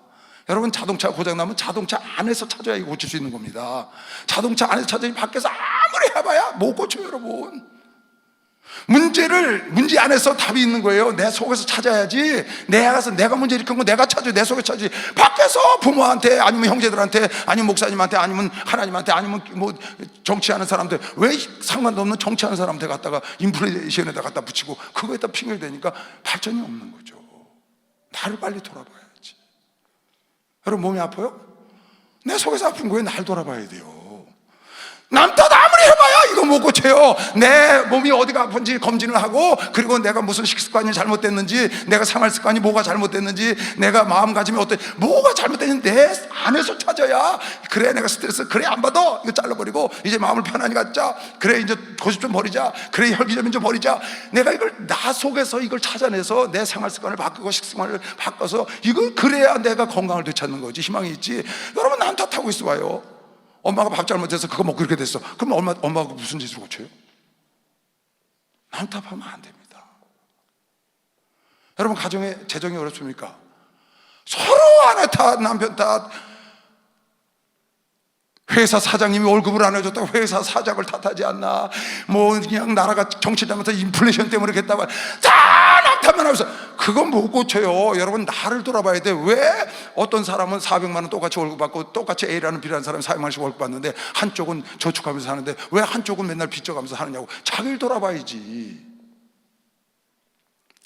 여러분, 자동차 고장나면 자동차 안에서 찾아야 이거 고칠 수 있는 겁니다. 자동차 안에서 찾으니 밖에서 아무리 해봐야 못 고쳐요, 여러분. 문제 안에서 답이 있는 거예요. 내 속에서 찾아야지. 내가 가서 내가 문제 일으킨 거 내가 찾아요. 내 속에 찾지. 밖에서 부모한테, 아니면 형제들한테, 아니면 목사님한테, 아니면 하나님한테, 아니면 뭐 정치하는 사람들, 왜 상관도 없는 정치하는 사람한테 갖다가 인플레이션에다 갖다 붙이고 그거에다 핑계를 대니까 발전이 없는 거죠. 나를 빨리 돌아봐야지. 여러분, 몸이 아파요? 내 속에서 아픈 거에 날 돌아봐야 돼요. 남 탓 아무리 해봐야 이거 못 고쳐요. 내 몸이 어디가 아픈지 검진을 하고, 그리고 내가 무슨 식습관이 잘못됐는지, 내가 생활 습관이 뭐가 잘못됐는지, 내가 마음가짐이 뭐가 잘못됐는지 내 안에서 찾아야, 그래 내가 스트레스 그래 안 받아, 이거 잘라버리고 이제 마음을 편안히 갖자, 그래 이제 고집 좀 버리자, 그래 혈기좀 좀 버리자. 내가 이걸 나 속에서 이걸 찾아내서 내 생활 습관을 바꾸고 식습관을 바꿔서 이걸, 그래야 내가 건강을 되찾는 거지, 희망이 있지. 여러분, 남 탓하고 있어 봐요. 엄마가 밥 잘못해서 그거 먹고 그렇게 됐어. 그럼 엄마가 무슨 짓을 고쳐요? 남 탓하면 안 됩니다. 여러분, 가정에 재정이 어렵습니까? 서로 아내 탓, 남편 탓, 회사 사장님이 월급을 안 해줬다고 회사 사장을 탓하지 않나, 뭐 그냥 나라가 정치하면서 인플레이션 때문에 그랬다고 다 남 탓만 하면서 그건 못 고쳐요. 여러분, 나를 돌아봐야 돼. 왜 어떤 사람은 400만 원 똑같이 월급 받고, 똑같이 A라는 B라는 사람이 400만 원씩 월급 받는데 한쪽은 저축하면서 사는데 왜 한쪽은 맨날 빚져가면서 사느냐고. 자기를 돌아봐야지.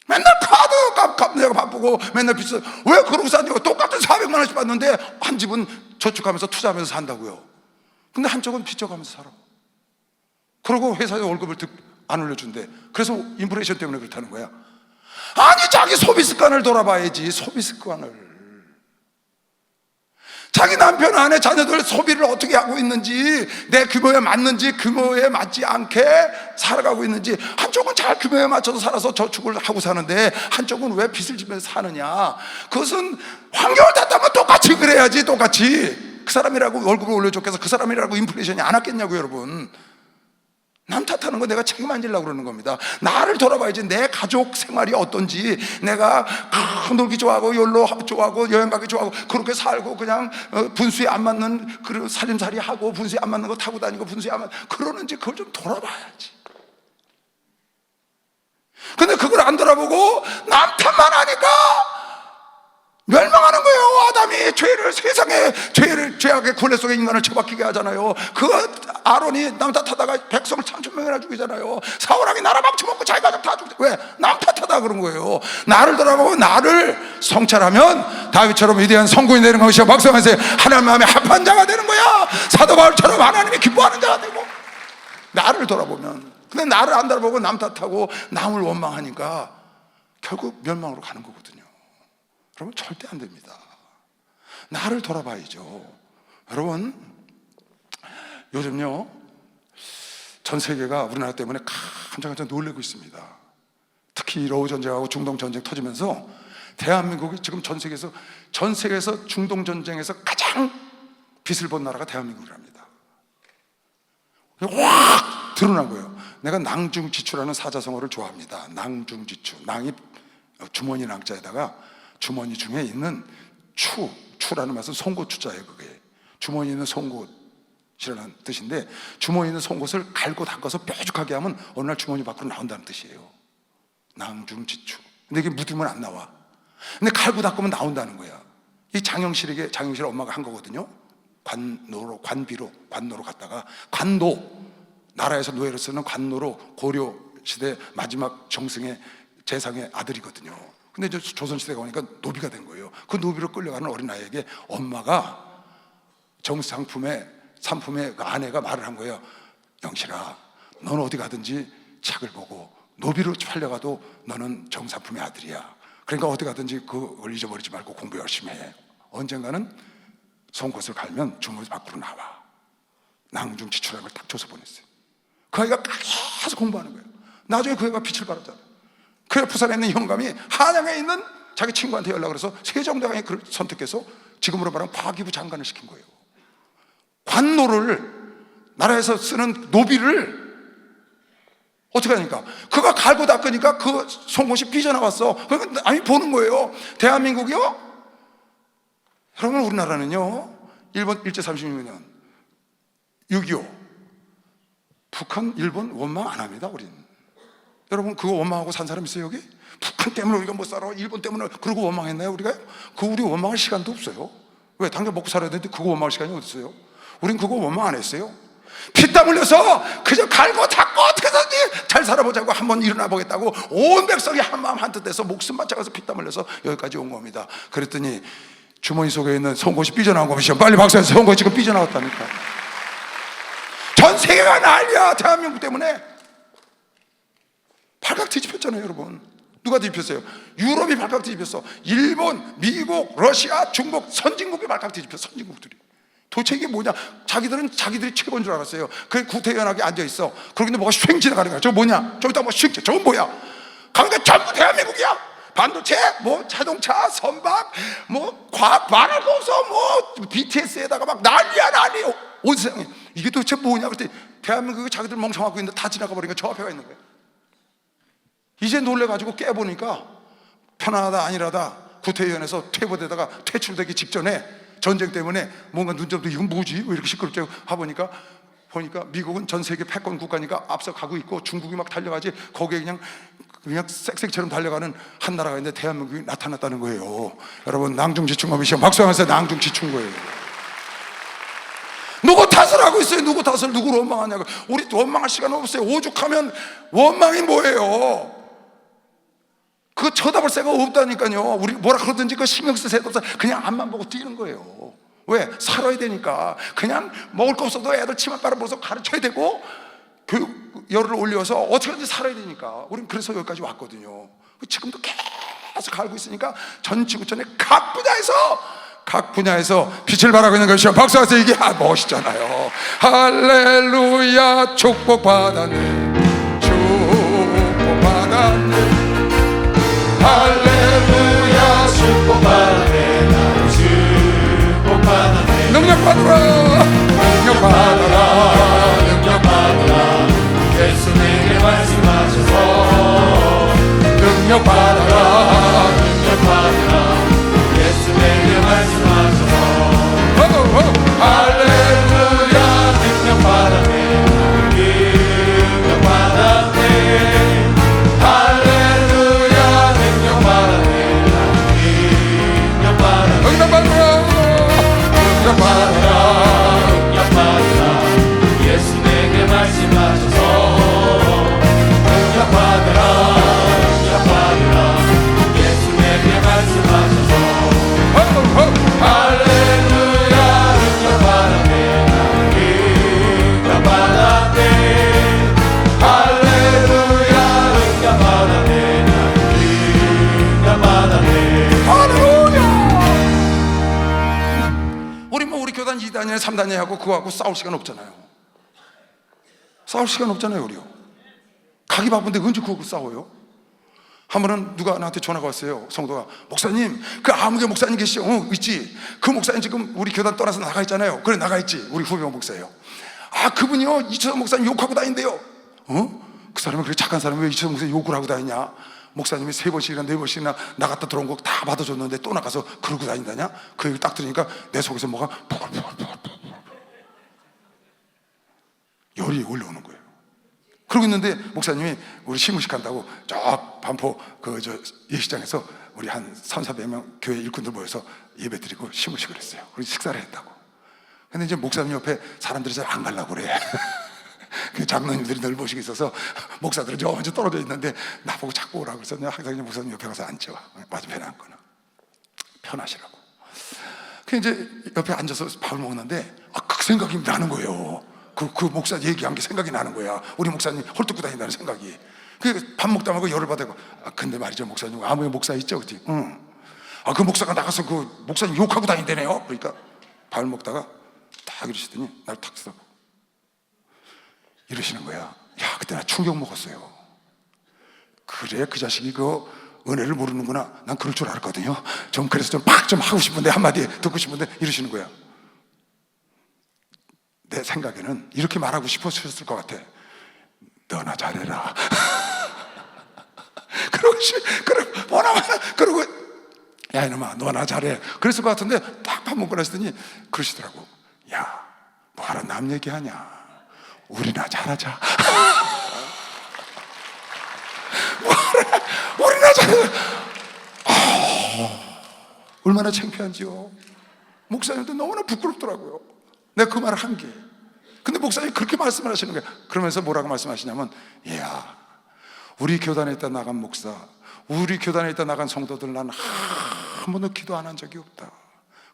맨날 카드 값 내가 바쁘고 맨날 빚져, 왜 그러고 사냐고. 똑같은 400만 원씩 받는데 한 집은 저축하면서 투자하면서 산다고요. 근데 한쪽은 빚져가면서 살아. 그러고 회사에 월급을 안 올려준대. 그래서 인플레이션 때문에 그렇다는 거야. 아니, 자기 소비 습관을 돌아봐야지. 소비 습관을. 자기 남편, 아내, 자녀들 소비를 어떻게 하고 있는지, 내 규모에 맞는지, 규모에 맞지 않게 살아가고 있는지. 한쪽은 잘 규모에 맞춰서 살아서 저축을 하고 사는데 한쪽은 왜 빚을 지면서 사느냐. 그것은 환경을 탓하면 똑같이 그래야지. 똑같이. 그 사람이라고 월급을 올려줬겠어? 그 사람이라고 인플레이션이 안 왔겠냐고. 여러분, 남 탓하는 거 내가 책임 안 지려고 그러는 겁니다. 나를 돌아봐야지. 내 가족 생활이 어떤지, 내가 놀기 좋아하고 연로 좋아하고 여행 가기 좋아하고 그렇게 살고 그냥 분수에 안 맞는 그 살림살이 하고 분수에 안 맞는 거 타고 다니고 분수에 안 맞는 그러는지 그걸 좀 돌아봐야지. 근데 그걸 안 돌아보고 남 탓만 하니까 멸망하는 거예요. 아담이 죄를, 세상에 죄악의 굴레 속에 인간을 처박히게 하잖아요. 그 아론이 남 탓하다가 백성을 3,000명이나 죽이잖아요. 사울왕이 나라 망쳐먹고 자기 가족 다 죽이고. 왜? 남 탓하다 그런 거예요. 나를 돌아보고 나를 성찰하면 다윗처럼 위대한 성공이 되는 것이요, 박성하세요. 하나님 마음에 합한 자가 되는 거야. 사도 바울처럼 하나님이 기뻐하는 자가 되고. 나를 돌아보면. 근데 나를 안 돌아보고 남 탓하고 남을 원망하니까 결국 멸망으로 가는 거거든요. 여러분, 절대 안 됩니다. 나를 돌아봐야죠. 여러분, 요즘요, 전 세계가 우리나라 때문에 깜짝깜짝 놀라고 있습니다. 특히 러우 전쟁하고 중동 전쟁 터지면서 대한민국이 지금 전 세계에서 중동 전쟁에서 가장 빚을 본 나라가 대한민국이랍니다. 확 드러난 거예요. 내가 낭중지추라는 사자성어를 좋아합니다. 낭중지추, 낭이 주머니 낭자에다가 주머니 중에 있는 추라는 말은 송곳추자예요. 그게 주머니 있는 송곳이라는 뜻인데, 주머니 있는 송곳을 갈고 닦아서 뾰족하게 하면 어느 날 주머니 밖으로 나온다는 뜻이에요. 낭중지추. 근데 이게 묻으면 안 나와. 근데 갈고 닦으면 나온다는 거야. 이 장영실에게, 장영실 엄마가 한 거거든요. 관노로 갔다가, 관노, 나라에서 노예로 쓰는 관노로 고려 시대 마지막 정승의 재상의 아들이거든요. 근데 이제 조선시대가 오니까 노비가 된 거예요. 그 노비로 끌려가는 어린아이에게 엄마가 정상품의 산품의 그 아내가 말을 한 거예요. 영실아, 너는 어디 가든지 착을 보고 노비로 팔려가도 너는 정상품의 아들이야. 그러니까 어디 가든지 그걸 잊어버리지 말고 공부 열심히 해. 언젠가는 송곳을 갈면 주머니 밖으로 나와. 낭중지추라는 걸 딱 줘서 보냈어요. 그 아이가 계속 공부하는 거예요. 나중에 그 애가 빛을 발하잖아요. 그 부산에 있는 영감이 한양에 있는 자기 친구한테 연락을 해서 세종대왕이 그를 선택해서 지금으로 말하면 과기부 장관을 시킨 거예요. 관노를, 나라에서 쓰는 노비를 어떻게 하니까, 그가 갈고 닦으니까 그 송곳이 삐져나왔어. 그러니까 아니 보는 거예요. 대한민국이요? 여러분, 우리나라는요, 일본 일제 36년 6.25 북한, 일본 원망 안 합니다. 우린. 여러분, 그거 원망하고 산 사람 있어요 여기? 북한 때문에 우리가 못 살아, 일본 때문에 그러고 원망했나요 우리가? 우리 원망할 시간도 없어요. 왜? 당장 먹고 살아야 되는데 그거 원망할 시간이 어디 있어요? 우린 그거 원망 안 했어요. 피땀 흘려서 그저 갈고 닦고 어떻게든지 잘 살아보자고 한번 일어나 보겠다고 온 백성이 한마음 한뜻 돼서 목숨 바쳐가서 피땀 흘려서 여기까지 온 겁니다. 그랬더니 주머니 속에 있는 송곳이 삐져나온 겁니다. 빨리 박수해서, 송곳이 지금 삐져나왔다니까. 전 세계가 난리야. 대한민국 때문에 발칵 뒤집혔잖아요 여러분. 누가 뒤집혔어요? 유럽이 발칵 뒤집혔어. 일본, 미국, 러시아, 중국, 선진국이 발칵 뒤집혔어. 선진국들이. 도대체 이게 뭐냐? 자기들은 자기들이 최고인 줄 알았어요. 그 구태연하게 앉아있어. 그러는데 뭐가 쉥 지나가는 거야. 저거 뭐냐? 저기다 뭐 쉥, 저건 뭐야? 그러니까 전부 대한민국이야. 반도체, 뭐 자동차, 선박, 뭐 과학 말할 거 없어. 뭐 BTS에다가 막 난리야 난리. 온 세상에 이게 도대체 뭐냐? 그랬더니 대한민국이 자기들 멍청하고 있는데 다 지나가 버리니까 저 앞에 가 있는 거예요. 이제 놀래가지고 깨보니까 편안하다 아니라다 구태의원에서 퇴보되다가 퇴출되기 직전에 전쟁 때문에 뭔가 눈점도 이건 뭐지? 왜 이렇게 시끄럽지? 하보니까 미국은 전 세계 패권 국가니까 앞서가고 있고 중국이 막 달려가지, 거기에 그냥 쌕쌕처럼 달려가는 한 나라가 있는데 대한민국이 나타났다는 거예요. 여러분, 낭중지충업이시여 박수 하면서 낭중지충 거예요. 누구 탓을 하고 있어요? 누구 탓을, 누구를 원망하냐고. 우리 원망할 시간 없어요. 오죽하면 원망이 뭐예요? 그거 쳐다볼 새가 없다니까요. 우리 뭐라 그러든지 그 신경 쓸 새도 없어. 그냥 앞만 보고 뛰는 거예요. 왜? 살아야 되니까. 그냥 먹을 거 없어도 애들 치맛바람 벌어서 가르쳐야 되고 교육 열을 올려서 어떻게든지 살아야 되니까. 우린 그래서 여기까지 왔거든요. 지금도 계속 알고 있으니까 전 지구촌의 각 분야에서 빛을 발하고 있는 것이요. 박수하세요. 이게 멋있잖아요. 할렐루야, 축복받았네, 축복받았네. 할렐루야, 축복받았네, 나는 축복받았네. 능력받으라, 능력받으라, 능력받으라. 예수 내게 말씀하셔서 능력받으라, 능력받으라. 예수 내게 말씀하셔서 할렐루야, 능력받았네, 능력받았네. 할렐루야, 능력받았네, 능력받았네. 능력받으라, 능력받으라. 능력받으라. 예수 내게 말씀하셔서 능력받으라, 능력받으라. 예수 내게 말씀하셔서 할렐루야, 능력받았네, 능력받았네. 할렐루야, 능력받았네, 능력받았네. 할렐루야. 우리 교단 2단위나 3단위 하고 그거하고 싸울 시간 없잖아요. 싸울 시간 없잖아요. 우리요. 가기 바쁜데 언제 그거 싸워요? 한 번은 누가 나한테 전화가 왔어요. 성도가, 목사님, 그 아무개 목사님 계시죠? 있지. 그 목사님 지금 우리 교단 떠나서 나가 있잖아요. 그래, 나가 있지. 우리 후배 목사예요. 그분이요 이철성 목사님 욕하고 다닌대요. 그 사람이 그렇게 착한 사람이 왜 이철성 목사님 욕을 하고 다니냐? 목사님이 3번씩이나 4번씩이나 나갔다 들어온 거 다 받아줬는데 또 나가서 그러고 다닌다냐? 그 얘기 딱 들으니까 내 속에서 뭐가 열이 올라오는 거예요. 그러고 있는데 목사님이 우리 시무식 한다고 저 반포 예식장에서 우리 한 300~400명 교회 일꾼들 모여서 예배 드리고 시무식을 했어요. 그리고 식사를 했다고. 근데 이제 목사님 옆에 사람들이 잘 안 가려고 그래. 그 장로님들이 늘 모시고 있어서 목사들은 저 먼저 떨어져 있는데 나보고 자꾸 오라고 그래서 내가 항상 목사님 옆에 가서 앉죠. 맞은편에 앉거나 편하시라고. 그 이제 옆에 앉아서 밥을 먹는데 그 생각이 나는 거예요. 그 목사 얘기한 게 생각이 나는 거야. 우리 목사님 헐뜯고 다닌다는 생각이. 그 밥 먹다 말고 열을 받아고 근데 말이죠 목사님 아무의 목사 있죠? 그랬더니 그 목사가 나가서 그 목사님 욕하고 다닌다네요. 그러니까 밥을 먹다가 딱 이러시더니 날 탁 쳐다보고 이러시는 거야. 야 그때 나 충격 먹었어요. 그래 그 자식이 그 은혜를 모르는구나. 난 그럴 줄 알았거든요. 좀 그래서 좀 팍 좀 하고 싶은데 한마디 듣고 싶은데 이러시는 거야. 내 생각에는 이렇게 말하고 싶으셨을 것 같아. 너나 잘해라. 그러고 야 이놈아 너나 잘해. 그랬을 것 같은데 딱 밥 먹고 나시더니 그러시더라고. 야 뭐하러 남 얘기하냐. 우리나 잘하자. 우리나 잘하자. 얼마나 창피한지요. 목사님도 너무나 부끄럽더라고요. 내가 그 말을 한 게. 근데 목사님이 그렇게 말씀을 하시는 거예요. 그러면서 뭐라고 말씀하시냐면 야 우리 교단에 있다 나간 목사, 우리 교단에 있다 나간 성도들 난 한 번도 기도 안 한 적이 없다.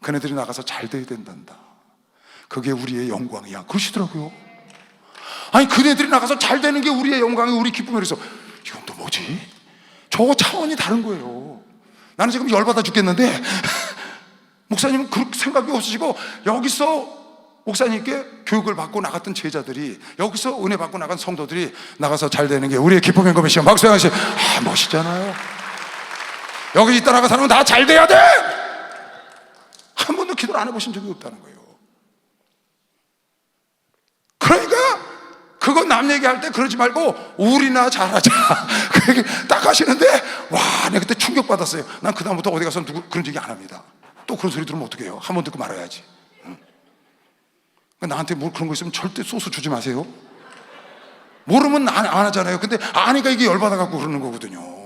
그네들이 나가서 잘 돼야 된단다. 그게 우리의 영광이야. 그러시더라고요. 아니 그네들이 나가서 잘 되는 게 우리의 영광이 우리 기쁨이. 그래서 이건 또 뭐지? 저 차원이 다른 거예요. 나는 지금 열받아 죽겠는데 목사님은 그렇게 생각이 없으시고 여기서 목사님께 교육을 받고 나갔던 제자들이 여기서 은혜 받고 나간 성도들이 나가서 잘 되는 게 우리의 기쁨인 것이요. 박수 한번 치시죠. 멋있잖아요. 여기 있다 나가 사람은 다 잘 돼야 돼. 한 번도 기도를 안 해보신 적이 없다는 거예요. 그러니까 그거 남 얘기할 때 그러지 말고 우리나 잘하자. 그 얘기 딱 하시는데 와 내가 그때 충격받았어요. 난 그 다음부터 어디 가서 누구 그런 얘기 안 합니다. 또 그런 소리 들으면 어떡해요. 한 번 듣고 말아야지. 나한테 뭐 그런 거 있으면 절대 소스 주지 마세요. 모르면 안 하잖아요. 근데 아니까 이게 열받아갖고 그러는 거거든요.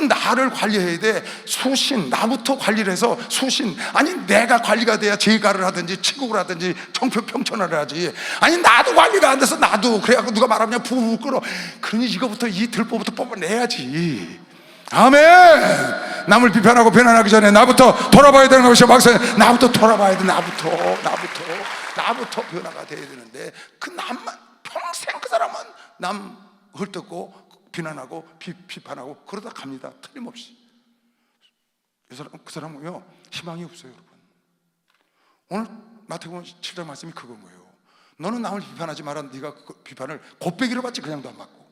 나를 관리해야 돼. 수신, 나부터 관리를 해서 수신. 아니 내가 관리가 돼야 제가를 하든지 치국을 하든지 정표평천을 하지. 아니 나도 관리가 안 돼서 나도 그래갖고 누가 말하면 부부 끌어. 그러니 이거부터 이 들보부터 뽑아내야지. 아멘. 남을 비판하고 비난하기 전에 나부터 돌아봐야 되는 것이죠. 박사님 나부터 돌아봐야 돼. 나부터 변화가 돼야 되는데 그 남만 평생 그 사람은 남 헐뜯고 비난하고 비판하고 그러다 갑니다. 틀림없이. 그 사람은요 희망이 없어요. 여러분 오늘 마태복음 7장 말씀이 그건 거예요. 너는 남을 비판하지 마라. 네가 그 비판을 곱배기로 받지 그냥도 안 받고.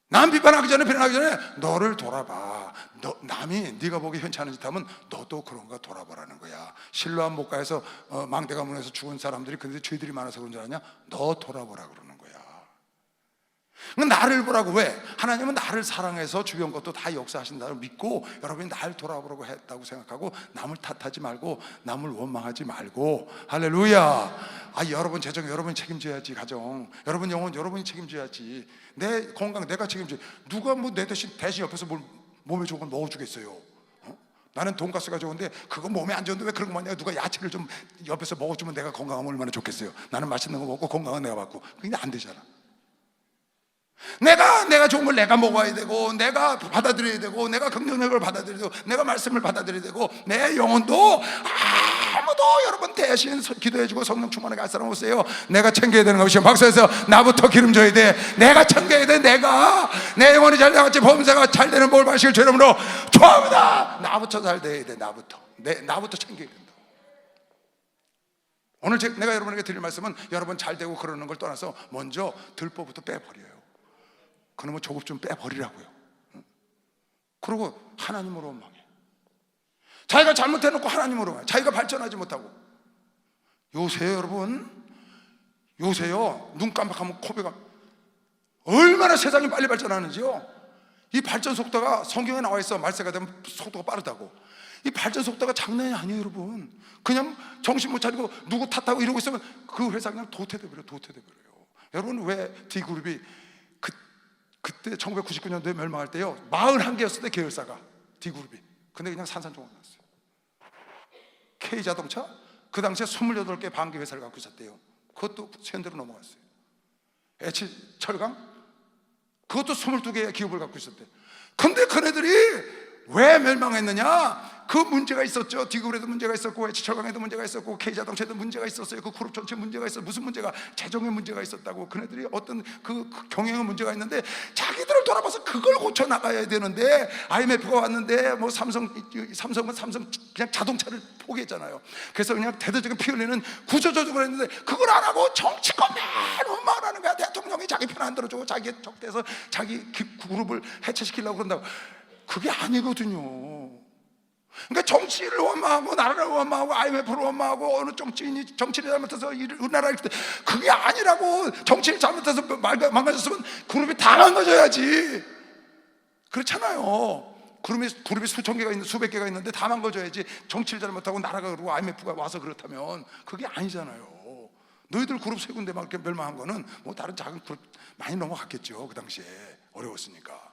남 비판하기 전에 비난하기 전에 너를 돌아봐. 남이 네가 보기 현찮은 짓 하면 너도 그런가 돌아보라는 거야. 실로암 목가에서 망대 가문에서 죽은 사람들이 근데 죄들이 많아서 그런 줄 아냐? 너 돌아보라 그러는 거야. 나를 보라고. 왜? 하나님은 나를 사랑해서 주변 것도 다 역사하신다고 믿고 여러분이 날 돌아보라고 했다고 생각하고 남을 탓하지 말고 남을 원망하지 말고. 할렐루야. 여러분 재정 여러분이 책임져야지. 가정 여러분 영혼 여러분이 책임져야지. 내 건강 내가 책임져. 누가 뭐 내 대신 옆에서 몸에 좋은 걸 넣어주겠어요. 나는 돈가스가 좋은데 그거 몸에 안 좋은데 왜 그런 거 먹냐. 누가 야채를 좀 옆에서 먹어주면 내가 건강하면 얼마나 좋겠어요. 나는 맛있는 거 먹고 건강은 내가 받고. 그게 안 되잖아. 내가 좋은 걸 내가 먹어야 되고 내가 받아들여야 되고 내가 긍정력을 받아들여야 되고 내가 말씀을 받아들여야 되고 내 영혼도 아무도 여러분 대신 기도해주고 성령 충만하게 할 사람 없어요. 내가 챙겨야 되는 것이요. 박사에서 나부터 기름져야 돼. 내가 챙겨야 돼. 내가 내 영혼이 잘 나같이 범사가 잘 되는 볼 마실 주 이름으로 좋아합니다. 나부터 잘 돼야 돼. 나부터 챙겨야 된다. 오늘 내가 여러분에게 드릴 말씀은 여러분 잘 되고 그러는 걸 떠나서 먼저 들보부터 빼버려요. 그놈의 조급 좀 빼버리라고요. 그리고 하나님으로 원망해. 자기가 잘못해놓고 하나님으로 원망해. 자기가 발전하지 못하고 요새 여러분, 요새요 눈 깜빡하면 코베가 얼마나 세상이 빨리 발전하는지요. 이 발전 속도가 성경에 나와 있어. 말세가 되면 속도가 빠르다고. 이 발전 속도가 장난이 아니에요 여러분. 그냥 정신 못 차리고 누구 탓하고 이러고 있으면 그 회사 그냥 도태돼 버려요. 여러분, 왜 D그룹이 그때 1999년도에 멸망할 때요 41개였을 때 계열사가 D그룹이. 근데 그냥 산산조각 났어요. K자동차 그 당시에 28개 반기 회사를 갖고 있었대요. 그것도 현대로 넘어갔어요. H철강 그것도 22개의 기업을 갖고 있었대. 근데 그네들이 왜 멸망했느냐? 그 문제가 있었죠. D그룹에도 문제가 있었고 H철강에도 문제가 있었고 K자동차에도 문제가 있었어요. 그 그룹 전체 문제가 있어요. 무슨 문제가? 재정에 문제가 있었다고. 그네들이 어떤 그 경영에 문제가 있는데 자기들을 돌아봐서 그걸 고쳐 나가야 되는데 IMF가 왔는데 뭐 삼성은 그냥 자동차를 포기했잖아요. 그래서 그냥 대대적인 피 흘리는 구조조정을 했는데 그걸 안 하고 정치권 맨 원망을 하는 거야. 대통령이 자기 편 안 들어주고 자기 적대해서 자기 그룹을 해체시키려고 그런다고. 그게 아니거든요. 그러니까 정치를 원망하고 나라를 원망하고 IMF를 원망하고 어느 정치인이 정치를 잘못해서 우리나라를 그게 아니라고. 정치를 잘못해서 망가졌으면 그룹이 다 망가져야지. 그렇잖아요. 그룹이 수천 개가 있는 수백 개가 있는데 다 망가져야지. 정치를 잘못하고 나라가 그러고 IMF가 와서 그렇다면 그게 아니잖아요. 너희들 그룹 세 군데 막 멸망한 거는 뭐 다른 작은 그룹 많이 넘어갔겠죠. 그 당시에 어려웠으니까.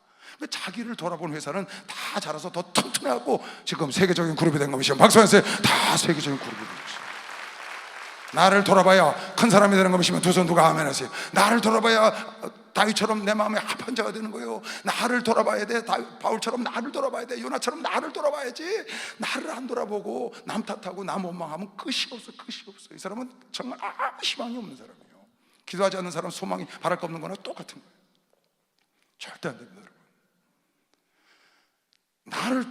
자기를 돌아본 회사는 다 자라서 더 튼튼해갖고 지금 세계적인 그룹이 된 것이죠. 박수 한번 주세요. 다 세계적인 그룹이 된 것이죠. 나를 돌아봐야 큰 사람이 되는 것이면 두 손 누가 아멘 하세요. 나를 돌아봐야 다윗처럼 내 마음에 합한 자가 되는 거예요. 나를 돌아봐야 돼. 바울처럼 나를 돌아봐야 돼. 요나처럼 나를 돌아봐야지. 나를 안 돌아보고 남 탓하고 남 원망하면 끝이 없어. 이 사람은 정말 아무 희망이 없는 사람이에요. 기도하지 않는 사람 소망이 바랄 거 없는 거나 똑같은 거예요. 절대 안 됩니다. 나를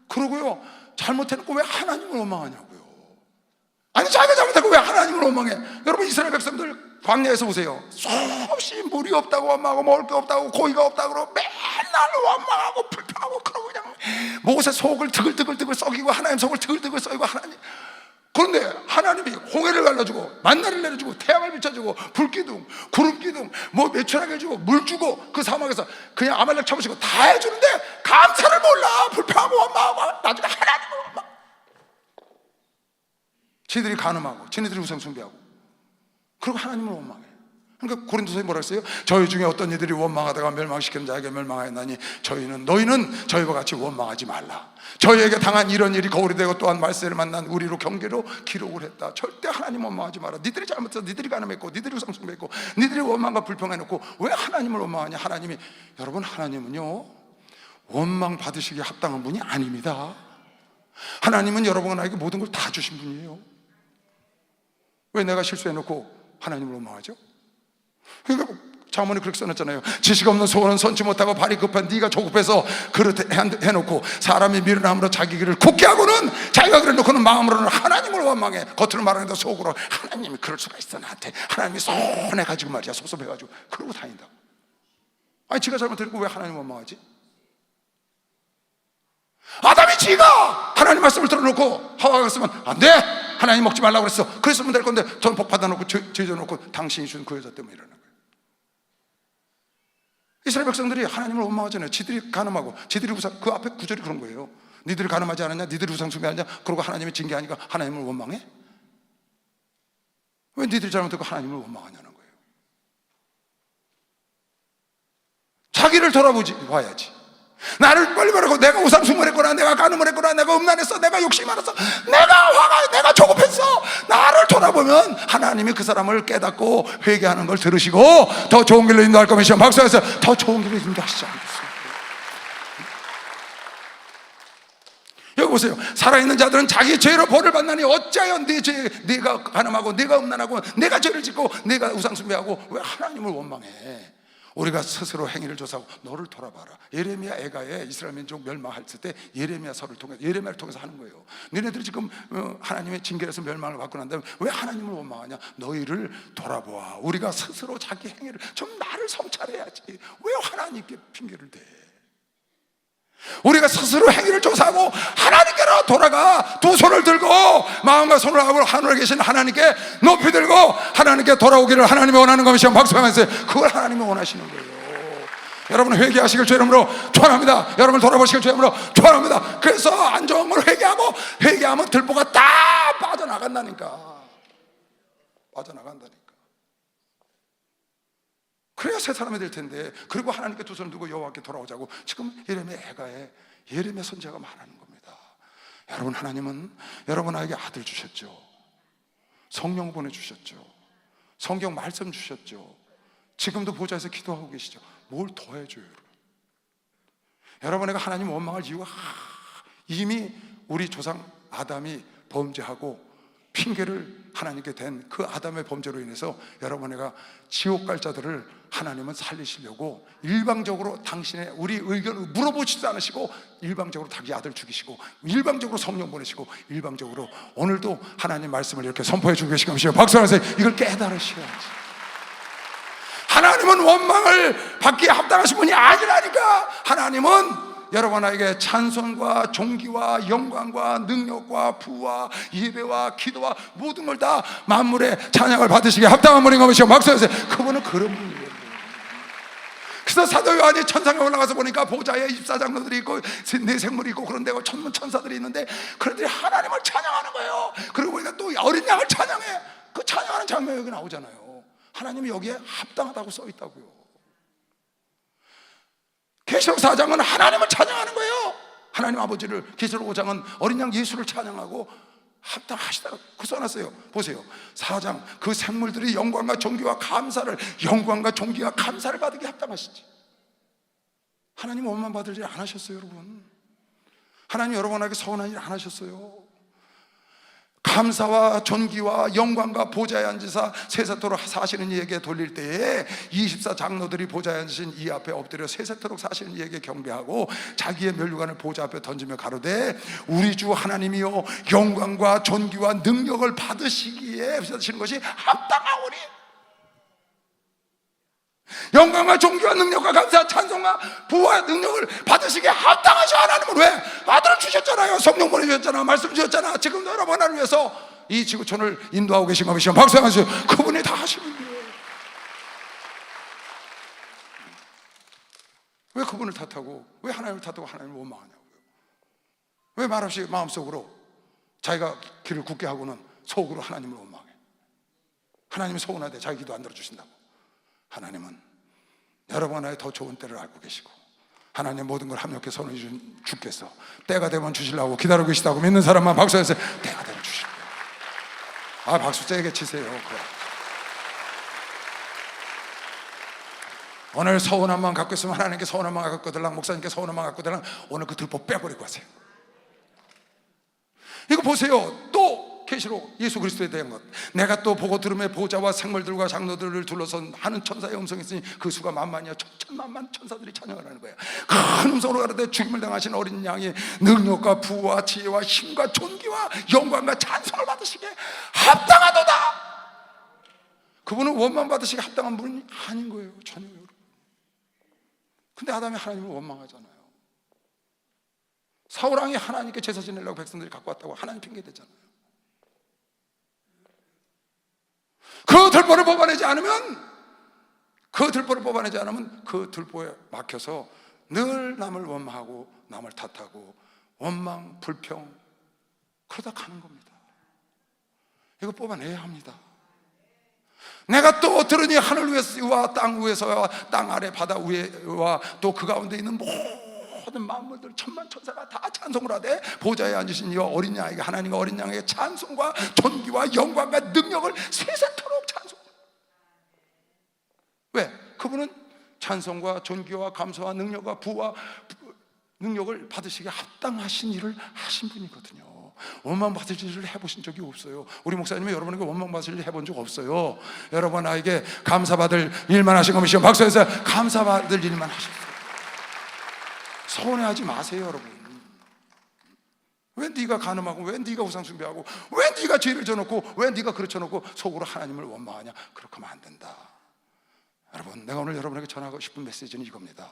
그러고요 잘못해놓고 왜 하나님을 원망하냐고요. 아니 자기가 잘못하고 왜 하나님을 원망해? 여러분 이스라엘 백성들 광야에서 보세요. 수없이 물이 없다고 원망하고 먹을 게 없다고 고기가 없다고 그러고 맨날 원망하고 불평하고 그러고 그냥 모세 속을 드글드글 썩이고 하나님 속을 드글드글 썩이고 하나님. 그런데 하나님이 홍해를 갈라주고 만나를 내려주고 태양을 비춰주고 불기둥 구름기둥 뭐 매출하게 해주고 물 주고 그 사막에서 그냥 아말렉 쳐부시고 다 해주는데 감사를 몰라. 불평하고 원망하고 나중에 하나님을 원망. 지들이 간음하고 지네들이 우상 숭배하고 그리고 하나님을 원망해. 그러니까 고린도서에 뭐라 했어요? 저희 중에 어떤 이들이 원망하다가 멸망시키는 자에게 멸망하였나니 너희는 저희와 같이 원망하지 말라. 저희에게 당한 이런 일이 거울이 되고 또한 말세를 만난 우리로 경계로 기록을 했다. 절대 하나님 원망하지 마라. 니들이 잘못해서 니들이 간음했고 니들이 우상 숭배했고 니들이 원망과 불평해놓고 왜 하나님을 원망하냐. 여러분 하나님은요 원망 받으시기에 합당한 분이 아닙니다. 하나님은 여러분에게 모든 걸 다 주신 분이에요. 왜 내가 실수해놓고 하나님을 원망하죠? 그러니까 자문이 그렇게 써놨잖아요. 지식 없는 소원은 선지 못하고 발이 급한 네가 조급해서 그렇게 해놓고 사람이 미련함으로 자기 길을 굳게 하고는 자기가 그래 놓고는 마음으로는 하나님을 원망해. 겉으로 말하는데 속으로 하나님이 그럴 수가 있어. 나한테 하나님이 손해가지고 말이야. 섭섭해가지고 그러고 다닌다고. 아니 지가 잘못했고 왜 하나님 원망하지? 아담이 지가 하나님 말씀을 들어놓고 하와가 쓰면 안 돼! 하나님 먹지 말라고 그랬어. 그랬으면 될 건데 전 복 받아놓고 죄져놓고 당신이 준 그 여자 때문에 일어나는 거예요. 이스라엘 백성들이 하나님을 원망하잖아요. 지들이 간음하고 지들이 우상, 그 앞에 구절이 그런 거예요. 니들이 간음하지 않았냐? 니들이 우상 숭배하냐? 그러고 하나님이 징계하니까 하나님을 원망해? 왜 니들이 잘못했고 하나님을 원망하냐는 거예요. 자기를 돌아봐야지. 나를 빨리 말하고 내가 우상 숭배했구나, 내가 간음을 했구나, 내가 음란했어, 내가 욕심이 많았어, 내가 조급했어. 나를 돌아보면 하나님이 그 사람을 깨닫고 회개하는 걸 들으시고 더 좋은 길로 인도할 거면서 박수해서 더 좋은 길로 인도하시지 않겠습니까? 여기 보세요. 살아있는 자들은 자기 죄로 벌을 받나니 어찌하여 네가 간음하고 네가 음란하고 네가 죄를 짓고 네가 우상 숭배하고 왜 하나님을 원망해? 우리가 스스로 행위를 조사하고 너를 돌아봐라. 예레미야 애가에 이스라엘 민족 멸망했을 때 예레미야서를 통해서 예레미야를 통해서 하는 거예요. 너네들이 지금 하나님의 징계에서 멸망을 받고 난 다음에 왜 하나님을 원망하냐? 너희를 돌아보아. 우리가 스스로 자기 행위를 좀 나를 성찰해야지. 왜 하나님께 핑계를 대? 우리가 스스로 행위를 조사하고 하나님께로 돌아가 두 손을 들고 마음과 손을 하고 하늘에 계신 하나님께 높이 들고 하나님께 돌아오기를 하나님이 원하는 것이요. 박수하면서 그걸 하나님이 원하시는 거예요. 여러분 회개하시길 주 이름으로 축원합니다. 여러분 돌아보시길 주 이름으로 축원합니다. 그래서 안 좋은 걸 회개하면 들보가 다 빠져나간다니까. 그래야 새 사람이 될 텐데. 그리고 하나님께 두 손을 두고 여호와께 돌아오자고 지금 예레미야 애가에 예레미야 선지자가 말하는 겁니다. 여러분 하나님은 여러분에게 아들 주셨죠. 성령 보내주셨죠. 성경 말씀 주셨죠. 지금도 보좌에서 기도하고 계시죠. 뭘 더 해줘요? 여러분에게 하나님 원망할 이유가 이미 우리 조상 아담이 범죄하고 핑계를 하나님께 댄 그 아담의 범죄로 인해서 여러분에게 지옥 갈 자들을 하나님은 살리시려고 일방적으로 당신의 우리 의견을 물어보지도 않으시고 일방적으로 자기 아들 죽이시고 일방적으로 성령 보내시고 일방적으로 오늘도 하나님 말씀을 이렇게 선포해 주고 계신 것이요. 박수하세요. 이걸 깨달으셔야지. 하나님은 원망을 받기에 합당하신 분이 아니라니까. 하나님은 여러분에게 찬송과 존귀와 영광과 능력과 부와 예배와 기도와 모든 걸 다 만물의 찬양을 받으시기에 합당한 분인 것이요. 박수하세요. 그분은 그런 분이에요. 그래서 사도 요한이 천상에 올라가서 보니까 보좌에 24장로들이 있고 네 생물이 있고 그런데 천문 천사들이 있는데 그들이 하나님을 찬양하는 거예요. 그리고 보니까 또 어린 양을 찬양해. 그 찬양하는 장면이 여기 나오잖아요. 하나님이 여기에 합당하다고 써 있다고요. 계시록 4장은 하나님을 찬양하는 거예요. 하나님 아버지를. 계시록 5장은 어린 양 예수를 찬양하고 합당하시다고 써놨어요. 보세요. 4장 그 생물들이 영광과 존귀와 감사를 받으기 합당하시지. 하나님 원망 받을 일 안 하셨어요. 여러분 하나님 여러분에게 서운한 일 안 하셨어요. 감사와 존귀와 영광과 보좌에 앉으사 세세토록 사시는 이에게 돌릴 때에 24장로들이 보좌에 앉으신 이 앞에 엎드려 세세토록 사시는 이에게 경배하고 자기의 면류관을 보좌 앞에 던지며 가로되 우리 주 하나님이여 영광과 존귀와 능력을 받으시기에 하시는 것이 합당하오니. 영광과 존귀와 능력과 감사 찬송과 부와 능력을 받으시기에 합당하셔. 하나님은 왜? 아들을 주셨잖아요. 성령 보내주셨잖아. 말씀 주셨잖아. 지금도 여러분 하나를 위해서 이 지구촌을 인도하고 계신 것이죠. 박수 한번 주세요. 그분이 다 하시는 거예요. 왜 그분을 탓하고 왜 하나님을 탓하고 하나님을 원망하냐고요. 왜 말없이 마음속으로 자기가 길을 굳게 하고는 속으로 하나님을 원망해. 하나님이 서운하대 자기 기도 안 들어주신다고. 하나님은 여러분의 더 좋은 때를 알고 계시고 하나님 모든 걸 합력해 손을 주신 주께서 때가 되면 주시려고 기다리고 계시다고 믿는 사람만 박수해서 때가 되면 주실 거예요. 박수 세게 치세요. 그래. 오늘 서운함만 갖고 있으면 하나님께 서운함만 갖고 달라, 목사님께 서운함만 갖고 달라. 오늘 그 들보 빼버리고 가세요. 이거 보세요. 또 계시록 예수 그리스도에 대한 것. 내가 또 보고 들음에 보좌와 생물들과 장로들을 둘러선 하는 천사의 음성이 있으니 그 수가 만만이야. 천천만만 천사들이 찬양을 하는 거야. 큰 음성으로 가로되 죽임을 당하신 어린 양이 능력과 부와 지혜와 힘과 존귀와 영광과 찬송을 받으시기에 합당하도다. 그분은 원망 받으시기에 합당한 분이 아닌 거예요. 전혀. 근데 아담이 하나님을 원망하잖아요. 사울왕이 하나님께 제사 지내려고 백성들이 갖고 왔다고 하나님 핑계대잖아요. 그 들보를 뽑아내지 않으면 그 들보에 막혀서 늘 남을 원망하고 남을 탓하고 원망, 불평 그러다 가는 겁니다. 이거 뽑아내야 합니다. 내가 또 들으니 하늘 위에와 땅 위에서와 땅 아래 바다 위에와 또 그 가운데 있는 모든 만물들 천만 천사가 다 찬송을 하되 보좌에 앉으신 이 어린 양에게 하나님과 어린 양에게 찬송과 존귀와 영광과 능력을 세세토록 찬송. 왜? 그분은 찬송과 존귀와 감사와 능력과 부와 능력을 받으시기에 합당하신 일을 하신 분이거든요. 원망 받을 일을 해보신 적이 없어요. 우리 목사님이 여러분에게 원망 받을 일 해본 적 없어요. 여러분에게 감사받을 일만 하신 것이요. 박수해서 감사받을 일만 하셨어요. 서운해하지 마세요, 여러분. 왜 네가 간음하고 왜 네가 우상 숭배하고 왜 네가 죄를 져놓고 왜 네가 그르쳐놓고 속으로 하나님을 원망하냐? 그렇게 하면 안 된다. 여러분, 내가 오늘 여러분에게 전하고 싶은 메시지는 이겁니다.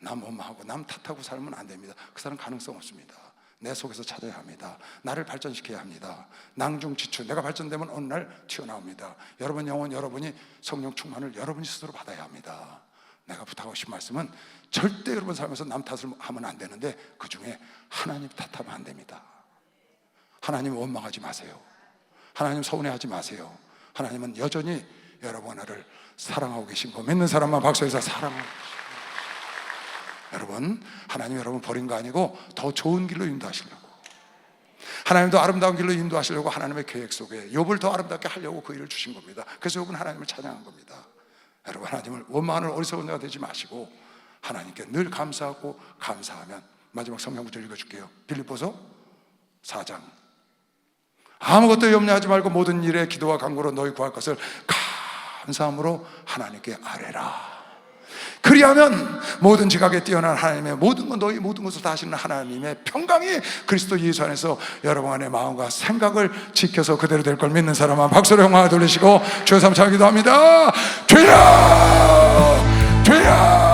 남 원망하고 남 탓하고 살면 안 됩니다. 그 사람 가능성 없습니다. 내 속에서 찾아야 합니다. 나를 발전시켜야 합니다. 낭중지추, 내가 발전되면 어느 날 튀어나옵니다. 여러분 영혼, 여러분이 성령 충만을 여러분이 스스로 받아야 합니다. 내가 부탁하고 싶은 말씀은 절대 여러분 삶에서 남 탓을 하면 안 되는데 그 중에 하나님 탓하면 안 됩니다. 하나님 원망하지 마세요. 하나님 서운해하지 마세요. 하나님은 여전히 여러분을 사랑하고 계신 거 믿는 사람만 박수해서 사랑하고 계십니다. 여러분, 하나님 여러분 버린 거 아니고 더 좋은 길로 인도하시려고, 하나님도 아름다운 길로 인도하시려고 하나님의 계획 속에 욥을 더 아름답게 하려고 그 일을 주신 겁니다. 그래서 욥은 하나님을 찬양한 겁니다. 여러분, 하나님을 원망하는 어리석은 자가 되지 마시고 하나님께 늘 감사하고 감사하면, 마지막 성경 구절 읽어줄게요. 빌립보서 4장. 아무것도 염려하지 말고 모든 일에 기도와 간구로 너희 구할 것을 감사함으로 하나님께 아뢰라. 그리하면 모든 지각에 뛰어난 하나님의 모든 것, 너희 모든 것을 다 하시는 하나님의 평강이 그리스도 예수 안에서 여러분 안의 마음과 생각을 지켜서 그대로 될 걸 믿는 사람은 박수로 영광을 돌리시고 주여 삼창 기도합니다. 주여! 주여!